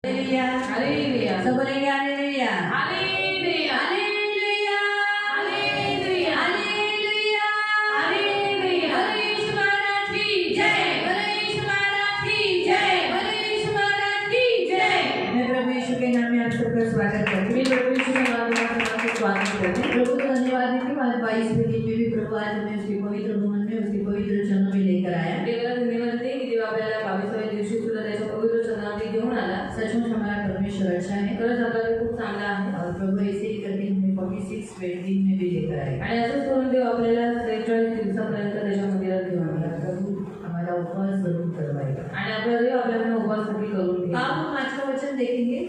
Hallelujah, hallelujah, सब बोलेंगे hallelujah, hallelujah, hallelujah, hallelujah, hallelujah, hallelujah. भले यीशु महाराज की जय, भले यीशु महाराज की जय, भले यीशु महाराज की जय। मैं प्रभु यीशु के नाम में आप सबका स्वागत करती मी प्रभु यीशु के नाम में आपका स्वागत करते हैं। प्रभु को धन्यवाद देती हूँ। आज 22वें दिन में भी प्रभु आज हमें उसके पवित्र भवन में उसके पवित्र चरणों में लेकर आया। देवाला धन्यवाद देते की देव आपल्याला 22व्या दिवशी सुद्धा त्याच्या पवित्र चरणामध्ये घेऊन आला। सचमुच हमारा परमेश्वर अच्छा है खरंच आपल्याला खूप चांगला आहे और प्रभु ऐसे ही करके हमें 46वें दिन में भी लेकर आए आणि असंच करून देव आपल्याला 43 दिवसापर्यंत त्याच्या मंदिरात घेऊन आला। प्रभु हमारा उपवास जरूर करवाएगा। आणि आपल्याला देव आपल्याला उपवासासाठी करून घेईल। आप हम आज का वचन देखेंगे।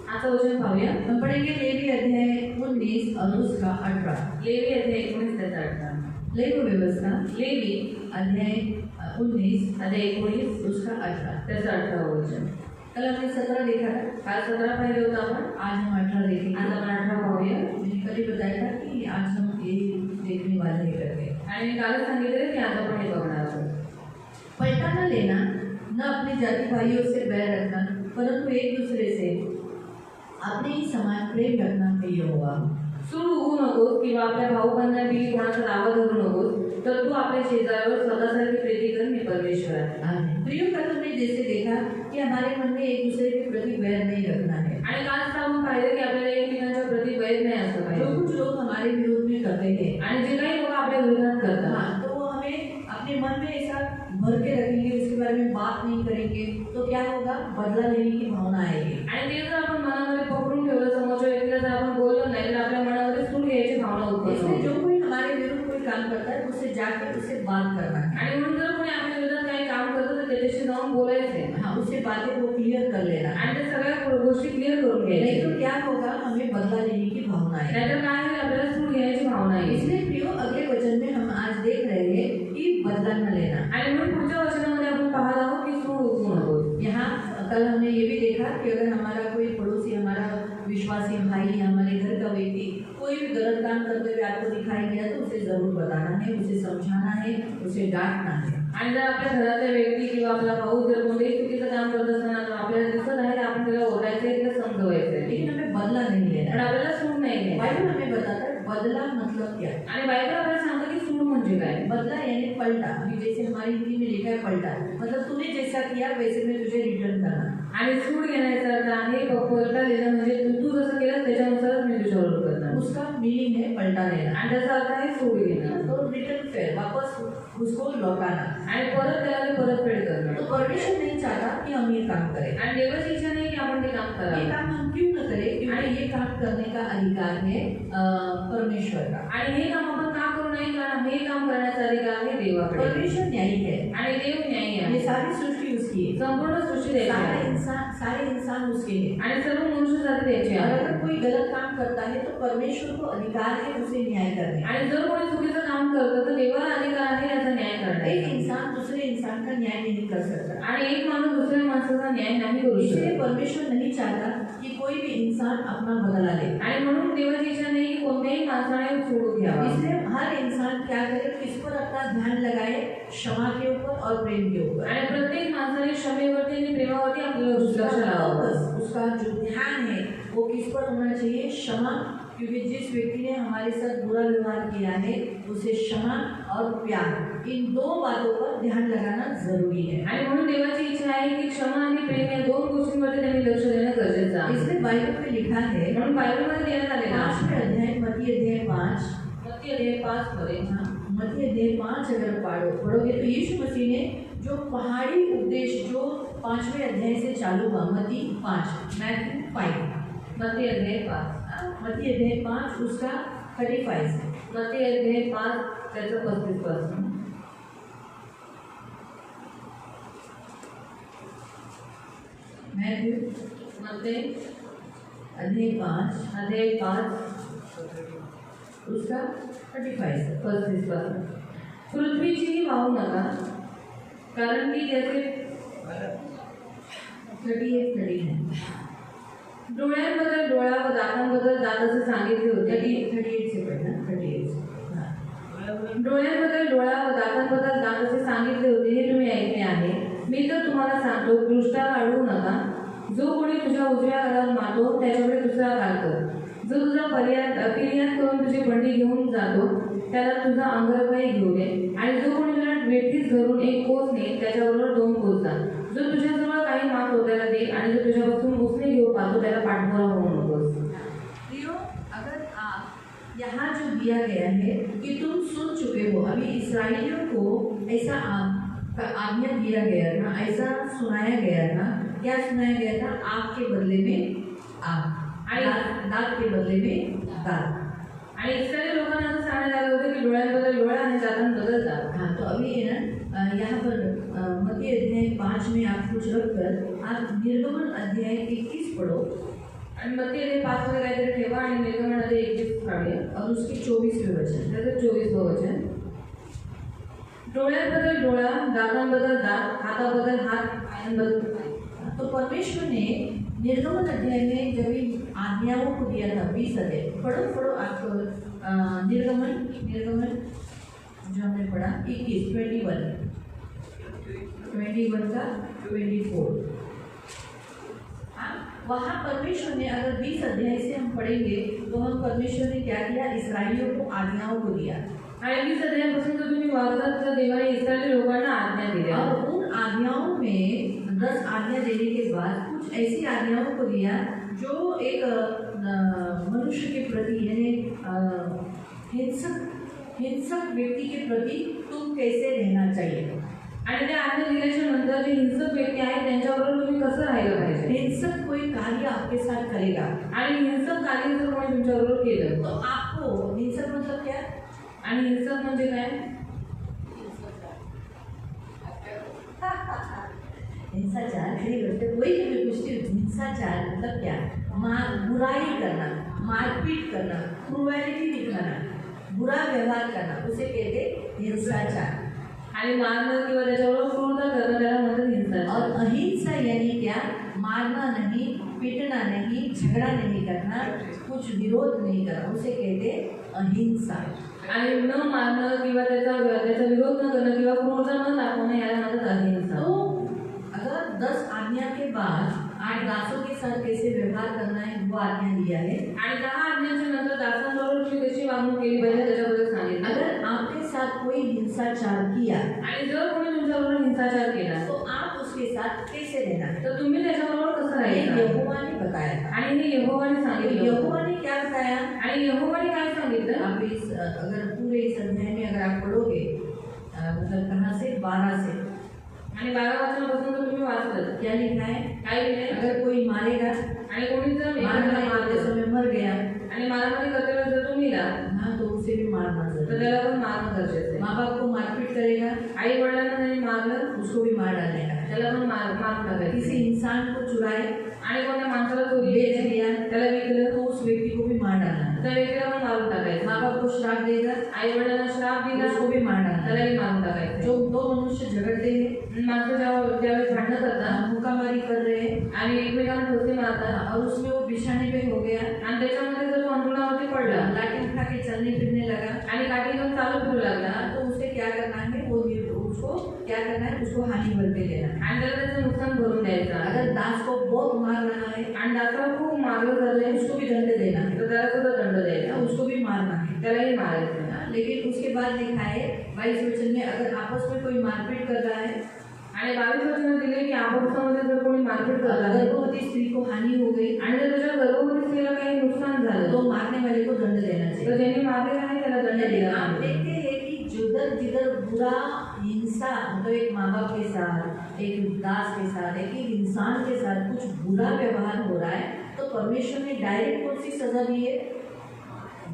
आजचं वचन पाहूया। हम पढ़ेंगे लेवी अध्याय 19 और उसका 18। लेवी अध्याय 19 त्याचा 18। लेवी व्यवस्था लेवी अध्याय 19 अध्याय 19 उसका 18 त्याचा 18 वचन। कल हमने 17 देखा था, काल 17 पाहिलं होतं आपण। आज हम 18 देखेंगे। आज आपण 18 पाहूया। मैंने कल ही बताया था कि आज हम ये देखने वाले हैं करके। आणि मी कालच सांगितलं की आज आपण हे बघणार आहोत। पलटा न लेना, न अपने जाति भाइयों से बैर रखना, परंतु एक दूसरे से अपने ही समान प्रेम रखना प्रिय होगा। सूड उगू नकोस किंवा आपल्या भाऊ बंधांपैकी कोणाचा दावा धरू नकोस, तर तू आपल्या शेजाऱ्यावर स्वतःसारखी प्रीती कर, मी परमेश्वर आहे। आमीन। प्रियो कल हमने जैसे देखा कि हमारे मन में एक दूसरे के प्रति बैर नहीं रखना है। आणि काल आपण पाहिलं की आपल्याला एकमेकांच्या प्रति वैर नाही असलं जो पाहिजे। कुछ लोग हमारे विरोध में करते हैं, आणि जे काही लोक आपल्या विरोधात करतात, हाँ, तो वो हमें अपने मन में ऐसा भर के रखेंगे, उसके बारे में बात नहीं करेंगे, तो क्या होगा? बदला लेने की भावना आएगी। आणि ते जर आपण मनामध्ये पकडून ठेवलं, समोरच्या व्यक्तीला जर आपण बोललो नाही, तर आपल्या मनामध्ये सूड घ्यायची भावना उत्पन्न इसलिए होते। जो कोई हमारे विरुद्ध कोई काम करता है, उससे जाकर उससे बात करना है। आणि म्हणून जर कोणी आपल्या विरोधात काही काम करतं, तर त्याच्याशी जाऊन बोलायचंय हाँ, उससे बातें को क्लियर कर लेना है। आणि ते सगळ्या गोष्टी क्लिअर करून नहीं घ्यायच्या। तो क्या होगा? हमें बदला लेने की भावना आएगी। नाहीतर काय होईल, आपल्याला सूड घ्यायची भावना येईल। इसलिए प्रियो अगले वचन में हम आज देख रहे हैं कि बदला न लेना। आणि म्हणून पुढच्या वचनामध्ये आपण पाहत आहोत की सूड उगवू नकोस। यहाँ कल हमने ये भी देखा कि अगर हमारा कोई पड़ोसी, हमारा विश्वासी भाई, हमारे घर का व्यक्ति कोई भी गलत काम करते हुए आपको दिखाई दिया, तो उसे जरूर बताना है, उसे समझाना है, उसे डांटना है। आणि जर आपल्या घरातल्या व्यक्ती किंवा आपला भाऊ जर कोणतेही चुकीचं काम करत असताना जर आपल्याला दिसत आहे, तर आपण त्याला ओरडायचं आहे, त्याला समजवायचं लेकिन हमें बदला नहीं लेना पण है। आपल्याला सूड नाही घ्यायची। बाइबल हमें बताता है बदला मतलब क्या है। आणि बायबल आपल्याला सांगतं की सूड म्हणजे काय। बदला यानी पलटा। अभी जैसे हमारी हिंदी में लिखा है पलटा, मतलब तूने जैसा किया वैसे मैं तुझे रिटर्न करना। आणि सूड घेण्याचा अर्थ आहे पलटा देणं, म्हणजे तू जसं केलं त्याच्यानुसारच मी तुझ्यावर करणार। उसका मीनिंग है पलटा लेना। आणि त्याचा अर्थ आहे सूड घेणं, तो रिटर्न फेयर, वापस उसको लौटाना। आणि परत त्याला ते परतफेड करणं। तो परमेश्वर नहीं चाहता कि हम ये काम करें। आणि देवाची इच्छा नाही की आपण ते काम ये करावं। काम हम क्यों न करें? क्योंकि ये काम करने का अधिकार है परमेश्वर का। आणि हे काम आपण का करू नये, कारण हे काम करण्याचा अधिकार आहे देवाकडे। परमेश्वर न्यायी है। आणि देव न्यायी आहे। ये सारी सृष्टि उसकी है। संपूर्ण सृष्टी त्याची आहे सारे इंसान उसके हैं। आणि सर्व मनुष्य जाती त्याची और आहे। अगर कोई गलत काम करता है तो परमेश्वर को अधिकार है उसे न्याय करने का। आणि जर कोणी चुकीचं काम करतं, तर देवाला अधिकार आहे याचा न्याय एक करण्याचा। इंसान दूसरे इंसान का न्याय नहीं कर सकता। आणि एक माणूस दुसऱ्या माणसाचा न्याय नाही करू इसलिए शकत। परमेश्वर नहीं चाहता कि कोई भी इंसान अपना बदला ले। आणि म्हणून देवाची इच्छा नाही की कोणत्याही माणसाने सूड घ्यावा। इसलिए हर इंसान क्या करे? किस पर अपना ध्यान लगाए? क्षमा के ऊपर और प्रेम के ऊपर। आणि प्रत्येक माणसाने क्षमेवरती आणि प्रेमावरती आपलं लक्ष लावावं। बस उसका जो ध्यान है वो किस पर होना चाहिए? क्षमा। क्योंकि जिस व्यक्ति ने हमारे साथ बुरा व्यवहार किया है, उसे क्षमा और प्यार, इन दो बातों पर ध्यान लगाना जरूरी है। आणि म्हणून देवाची इच्छा आहे की क्षमा आणि प्रेम या दोन गोष्टींवरती त्यांनी लक्ष देणं गरजेचं आहे। इसलिए बाइबल में लिखा है, म्हणून बायबलमध्ये देण्यात आलेलं आहे। 5वें अध्याय मत्ती अध्याय 5, मत्ती अध्याय 5 मध्ये मत्ती अध्याय 5 अगर पढ़ोगे तो यीशु मसीह ने जो पहाड़ी उपदेश जो 5वें अध्याय से चालू हुआ, मत्ती 5, मैथ्यू 5, मत्ती अध्याय 5 मत्ती अध्याय 5 उसका 35 से। मत्ती अध्याय 5 त्याचं 35 पासून मैथ्यू मत्ती अध्याय 5 अध्याय 5 उसका 35 से। 35 पासून पृथ्वीचीही वाहू नका, कारण की त्याचे 38 डोळ्यांबद्दल डोळा व दातांबद्दल दात असे सांगितले होते की 38 से पढ़ना, 38 से। डोळ्यांबद्दल डोळा व दातांबद्दल दात असे सांगितले होते, हे तुम्ही ऐकले आहे। मी तर तुम्हाला सांगतो, दृष्टाला अडवू नका। जो कोणी तुझ्या उजव्या गालावर मारतो त्याच्याकडे दुसरा गाल कर. जो तुझा फिर्याद करून तुझी बंडी घेऊन जातो त्याला तुझा अंगरखाई घेऊ दे. आणि जो कोणी तुला वेठीस धरून एक कोस नेईल त्याच्याबरोबर 2 कोस जा. जो तुझ्याजवळ काही मागतो त्याला दे आणि जो तुझ्यापासून उसने घेऊ पाहतो त्याला पाठपुरा होऊ नकोस. प्रियो, अगर आप यहाँ जो दिया गया है कि तुम सुन चुके हो, अभी इस्राएलियों को ऐसा आज्ञा दिया गया था, ऐसा सुनाया गया था. क्या सुनाया गया था? आग के बदले में आग आणि दात के बदले में दात. आणि इस्रायली लोकांना असं सांगण्यात आलं होतं की डोळ्यांबद्दल डोळा आणि दातांबद्दल दात. हाँ, तो अभी है ना यहाँ पर मत्ती अध्याय 5 में आप कुछ रखकर आप निर्गमन अध्याय 21 पढ़ो आणि मग ते 5 मध्ये काहीतरी ठेवा आणि निर्गमनामध्ये 21 काढूया और उसके 24वें वचन. त्याचं 24वं वचन. डोळ्यांबद्दल डोळा, दातांबद्दल दात, हाताबद्दल हात, पायांबद्दल पाय. तो परमेश्वर ने निर्गमन अध्याय में जब इन आज्ञाओं को दिया था 20 अध्याय, पढ़ो आप निर्गमन जो हमने पढ़ा 21 21 का 24. वहाँ परमेश्वर ने, अगर 20 अध्याय से हम पढ़ेंगे तो हम परमेश्वर ने क्या किया, इसराइलियों को आज्ञाओं को दिया. आणि 20 अध्यायापासून जर तुम्ही वाचलात तर देवाने इस्रायली लोकांना आज्ञा दिल्या. और उन आज्ञाओं में 10 आज्ञा देने के बाद कुछ ऐसी आज्ञाओं को दिया जो एक मनुष्य के प्रति, यानी हिंसक व्यक्ति के प्रति तुम कैसे रहना चाहिए. आणि त्या आज्ञा दिल्याच्या नंतर जे हिंसक व्यक्ती आहेत त्यांच्याबरोबर तुम्ही कसं राहिलं पाहिजे. हिंसक कोई कार्य आपके साथ करेगा आणि हिंसक कार्य जर कोणी तुमच्याबरोबर केलं तो आपको, हिंसक मतलब क्या, आणि हिंसक म्हणजे काय, हिंसाचार खड़ी करते, वही तो मैं पूछती हूँ. हिंसाचार मतलब क्या? बुराई करना, मारपीट करना, क्रूएलिटी दिखाना, बुरा व्यवहार करना, उसे कहते हिंसाचार. आणि मारणं किंवा त्याच्याबरोबर क्रूरता करणं त्याला म्हणतात हिंसाचार. और अहिंसा यानी क्या? मारना नहीं, पीटना नहीं, झगड़ा नहीं करना, कुछ विरोध नहीं करना, उसे कहते अहिंसा. आणि न मारणं किंवा त्याचा विरोध न करणं किंवा क्रूरता न दाखवणं याला म्हणतात अहिंसा. तो अगर 10 आज्ञा के बाद 8 दासों के साथ कैसे व्यवहार करना है वो आज्ञा दिया है. आणि 10 आज्ञांच्या नंतर दासांबरोबर तुम्ही कशी वागणूक केली पाहिजे त्याच्याबद्दल सांगितलं. अगर आपके साथ कोई हिंसाचार किया आणि जर कोणी तुमच्याबरोबर हिंसाचार केला तो आप उसके साथ कैसे रहना है, तर तुम्ही त्याच्याबरोबर कसं ये राहायचं. यहोवा ने बताया था. आणि हे यहोवाने तो सांगितलं. यहोवा ने क्या बताया? आणि यहोवाने काय सांगितलं. आप इस अगर पूरे इस अध्याय में अगर आप पढ़ोगे, मतलब कहाँ से, 12 से, आणि 12 वाचनापासून जर तुम्ही वाचलं क्या लिखा है? काय लिहिलंय. अगर कोई मारेगा, आणि कोणी जर मारने एखाद्याला मारते मारलं समय मर गया, आणि मारामारी करते जर तो मेला हाँ, तो उसे भी मारना तर जरूरी. त्याला पण मारणं गरजेचं आहे. माँ बाप को मारपीट करेगा, आई वडिलांना त्यांनी मारलं उसको भी मार डालने का. त्याला पण मारून टाकायचं. किसी इंसान को चुराए, आणि कोणत्या माणसाला चोरी बेच केली, दिया, त्याला विकलं तो उस व्यक्ति को भी मार डालना. त्या व्यक्तीला पण मारून टाकायचं. माँ बाप को श्राप देगा, आई वडिलांना श्राप दिला उसको भी मार डालना. त्यालाही मारून टाकायचं. जो 2 मनुष्य झगड़ते हैं, माणसं ज्यावेळेस भांडणं करतात मुक्कामारी कर रहे हैं, आणि एकमेकांना ठोसे मारतात और उसमें वो बिछाने पे हो गया, आणि त्याच्यामध्ये जर तो अंथरुणावरती पडला लाठी उठा के चलने फिरने लगा, आणि काठी घेऊन चालू फिरू लागला तो उसे क्या करना है, वो उसको क्या करना है, उसको हानि भरते देना. आणि त्याला त्याचं नुकसान भरून द्यायचं. अगर दास को बहुत मार रहा है, आणि दासाला खूप मारलं झालंय उसको भी दंड देना है, तर त्याला सुद्धा दंड द्यायचा. उसको भी मारना है. त्यालाही मारायचं. लेकिन उसके बाद लिखा है 22 वचन में, अगर आपस में कोई मारपीट कर रहा है, आणि 22 वचन दिले की आपापसामध्ये जर कोणी मारपीट करत आहे गर्भवती स्त्री को हानि हो गई, आणि जर त्याच्या गर्भवती स्त्रीला काही नुकसान झालं तो मारने वाले को दंड देना तर चाहिए. ज्यांनी मारलेलं आहे त्याला दंड लेकिन दिला. आप देखते हैं कि जिधर जिधर बुरा हिंसा, मतलब एक माँ बाप के साथ, एक दास के साथ, एक इंसान के साथ कुछ बुरा व्यवहार हो रहा है, तो परमेश्वर ने डायरेक्ट कौन सी सजा दी है?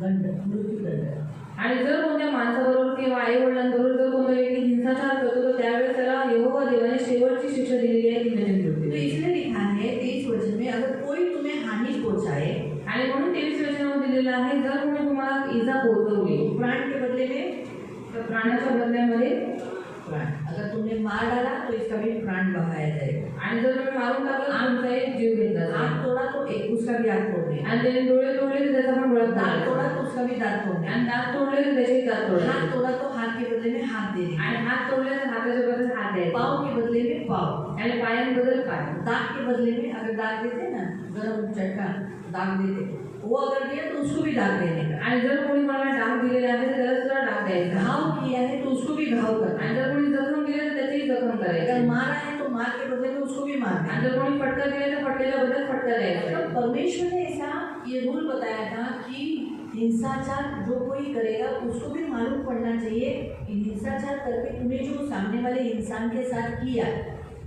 दंड, मृत्यू दंड. आणि जर कोणत्या माणसाबरोबर किंवा आई वडिलांबरोबर जर कोणता व्यक्ती हिंसाचार करतो तर त्यावेळेस त्याला यहोवा देवाने शेवटची शिक्षा दिलेली आहे ती म्हणजे तो मृत्यू. इसलिए लिखा है 23 वचन में, अगर कोई तुम्हें हानि पहुंचाए, आणि म्हणून 23 वचनामध्ये दिलेलं आहे जर कोणी तुम्हाला इजा पोहोचवली प्राण के बदले में तर प्राणाच्या बदल्यामध्ये प्राण. अगर तुमने मार डाला तो इसका भी प्राण बहाया जाएगा. आणि जर तुम्ही मारून टाकलं तर तुमचा एक जीव घेतला जाईल. आग तोड़ा तो एक उसका भी आग तोड़ तोड़े, आणि त्याने डोळे तोडले तर त्याचा पण डोळा दांत तोडला. तोड़ा तो उसका भी दांत तोड़े, आणि दात तोडले तर त्याचे दात तोडले. हाथ तोड़ा तो हाथ के बदले में हाथ दे देंगे, आणि हात तोडले तर हाताच्या बदल्यात हात द्यायचा. पाँव के बदले में पाँव, आणि पायांबद्दल पाय. दाग के बदले में अगर दाग देते ना, गरम चटका दाग देते, वो अगर दिया तो उसको भी दाग देने का, आणि जर कोणी मला डाग दिलेले आहे तर त्याला सुद्धा डाग द्यायचा. घाव किया है तो उसको भी घाव करना, आणि जर कोणी जखम दिली तर त्याचीही जखम करायची. अगर मारा है तो मार के बदले में उसको भी मारना. आणि जर कोणी फटका दिला तर फटक्याच्या बदल्यात फटका द्यायचा. मतलब परमेश्वर ने ऐसा ये रूल बताया था कि हिंसाचार जो कोई करेगा उसको भी मालूम पड़ना चाहिए कि हिंसाचार करके तूने जो सामने वाले इंसान के साथ किया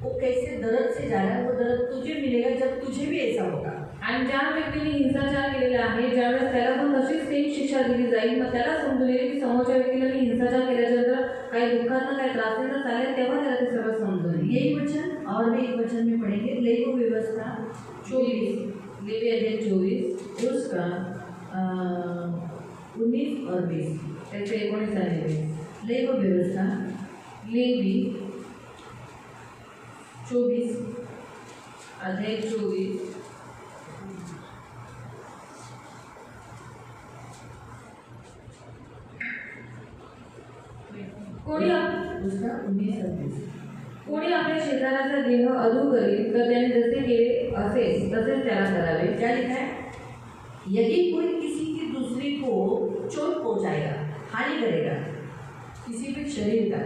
वो कैसे दर्द से जा रहा है, वो दर्द तुझे मिलेगा जब तुझे भी ऐसा होगा. आणि ज्या व्यक्तीने हिंसाचार केलेला आहे ज्यावेळेस त्याला पण तशीच सेम शिक्षा दिली जाईल. मग त्याला समजून येईल की समोरच्या व्यक्तीला मी हिंसाचार केल्याच्यानंतर काही दुःखात काही त्रास नाही तर चालेल, तेव्हा त्याला ते सगळं समजून येईल. यही वचन और भी एक वचन में पढ़ेंगे, लेगो व्यवस्था 24 लेवी अध्याय 24 उसका 19 और 20. त्याचे 19 आणि 20. लेगो व्यवस्था लेवी 24 अध्याय 24 कोणी उसका 19 और 20. कोणी आपल्या शेजाऱ्याचा देह अधू करील तर त्याने जसे केले असेल तसेच त्याला करावे. क्या लिखा है? यदि कोई किसी की दूसरे को चोट पहुंचाएगा, हानि करेगा, किसी भी शरीर का,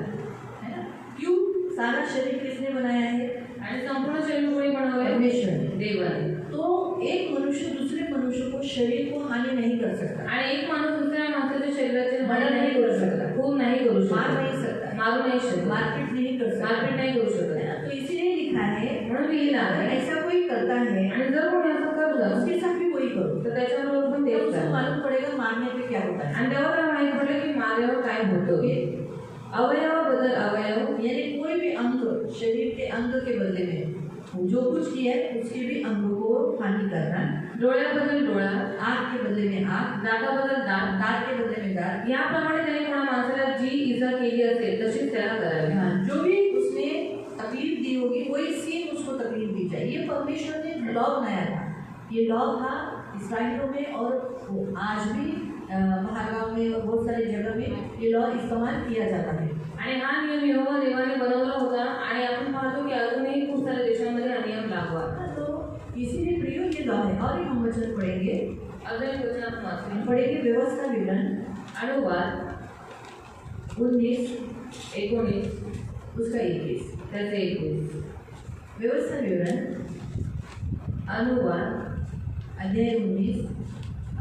है ना? क्यों? सारा शरीर किसने बनाया है? आणि संपूर्ण शरीर कोणी बनवले? परमेश्वर ने. देवाने. तो एक मनुष्य दूसरे मनुष्य को शरीर को हानि नहीं कर सकता, आणि एक माणूस दुसऱ्या माणसाच्या शरीराचे मर्डर नहीं करू शकता, खून नाही करू शकत, मार नहीं सकता, मारू नाही शकत, मारपीट नहीं कर सकता, मारपीट नाही करू शकत. है ना? तो इसीलिए लिखा है, म्हणून लिहिलं अगर आहे ऐसा कोई करता है आणि जर कोणी असं करलं उसके साथ भी वही करो, तर त्याच्याबरोबर पण तो तेच उसको करा. मालूम पड़ेगा मारने पे क्या होता है. आणि तेव्हा त्याला माहित पडलं की मारल्यावर काय होतं. अवयवाबद्दल अवयव यानी कोई भी अंग, शरीर के अंग के बदले में जो कुछ किया है उसके भी अंगों को हानि करना, डोळ्याबद्दल डोळा, आँख के बदले में आँख, दाताबद्दल दात, दांत के बदले में दांत. याप्रमाणे त्याने कोणा माणसाला जी इजा केली असेल तशीच त्याला करावी. हाँ, जो भी उसने तकलीफ दी होगी वही सेम उसको तकलीफ दी जाए. ये परमेश्वर ने लॉ बनाया था. ये लॉ था इसराइलियों में और आज भी बाहर गाँव में और बहुत सारी जगह में ये लॉ इस्तेमाल किया जाता है. आणि हा नियम यहोवा देवाने बनवला होता आणि आपण पाहतो की अजूनही खूप साऱ्या देशांमध्ये हा नियम लागू आहे. तो इसीलिए प्रियो ये लॉ है. और एक हम वचन पढ़ेंगे, अजून एक वचन आपण वाचूया. पढ़ेंगे व्यवस्था विवरण अनुवाद 19 19 उसका 21. त्याचे 21. व्यवस्था विवरण अनुवाद अध्याय 19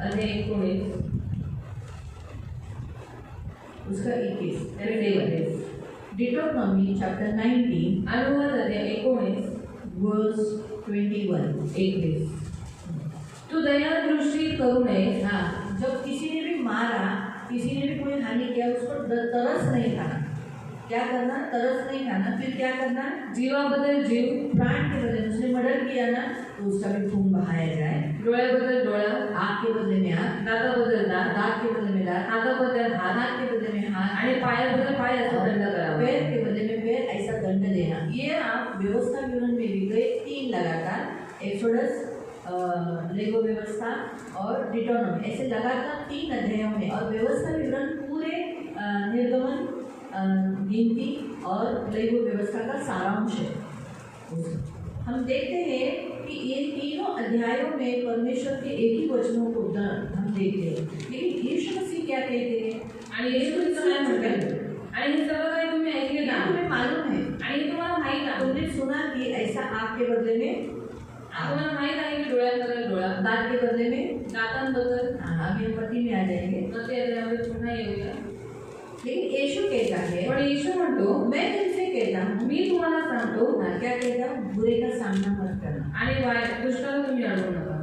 अध्याय 19 उसका 21. त्याचे 21. डिट्रोनॉमी चैप्टर 19 अनुवाद अध्याय 19 वर्स 21. 21. तू दया दृष्टी करू नये. हाँ, जब किसी ने भी मारा, किसी ने भी कोई हानि किया, उस पर तरस नहीं खाना. क्या करना? तरस नहीं खाना. फिर क्या करना? जीवाबद्दल जीव, प्राण के बदले में उसने मर्डर किया ना तो उसका भी खून बहाया जाए. डोळ्याबद्दल डोळा, आँख के बदले में आँख, दाताबद्दल दात, दांत के बदले में दांत, हाताबद्दल हात हाथ के बदले में हाथ, आणि पायाबद्दल पाय असा दंड करावा. पैर के बदले में पैर, ऐसा दंड देना. ये आप व्यवस्था विवरण में भी गए 3 लगातार, एक्सोडस, लेगो व्यवस्था और डिटोनॉमी, ऐसे लगातार 3 अध्यायों में. और व्यवस्था विवरण पूरे निर्गमन, गिनती और लेगो व्यवस्था का सारांश है. हम देखते हैं कि ये तीनों अध्यायों में परमेश्वर के एक ही वचनों को हम देखते हैं. लेकिन यीशु मसीह क्या कहते हैं? आणि येशू ख्रिस्त काय म्हणतात? आणि हे सगळं काही तुम्ही ऐकले ना, तुम्हें मालूम है, आणि हे तुम्हाला माहित आहे. तुमने सुना कि ऐसा आँख के बदले में, तुम्हाला माहित आहे की डोळ्यांबद्दल डोळा, दांत के बदले में, दातांबद्दल. अभी हम पति में आ जाएंगे. मग ते अध्यायामध्ये पुन्हा येऊया. लेकिन यीशु कहता है, पण येशू म्हणतो मैं तुमसे कहता हूँ, मी तुम्हाला सांगतो क्या कहता हूँ? बुरे का सामना मत करना. आणि वाईट दुष्टाला तुम्ही अडवू नका.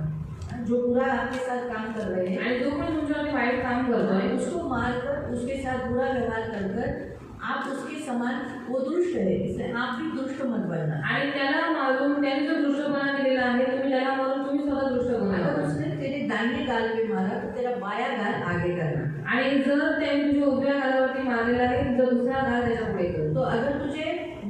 जो बुरा आपके साथ काम कर रहे हैं आणि जो कोणी तुमच्यावर वाईट काम करतोय उसको मारकर, उसके साथ बुरा व्यवहार कर आप उसके समान, वो दुष्ट है, इसलिए आप भी दुष्ट मत बनना. आणि त्याला मारून त्याने जो दुष्टपणा केलेला आहे तुम्ही त्याला मारून तुम्ही स्वतः दुष्ट अगर बनवा. उसने तेरे दाहिने गाल पे मारा तो तेरा बाया गाल आगे करना. आणि जर त्याने तुझ्या उजव्या गालावरती मारलेला आहे तर दुसरा गाल त्याच्या पुढे कर. तो अगर तुझे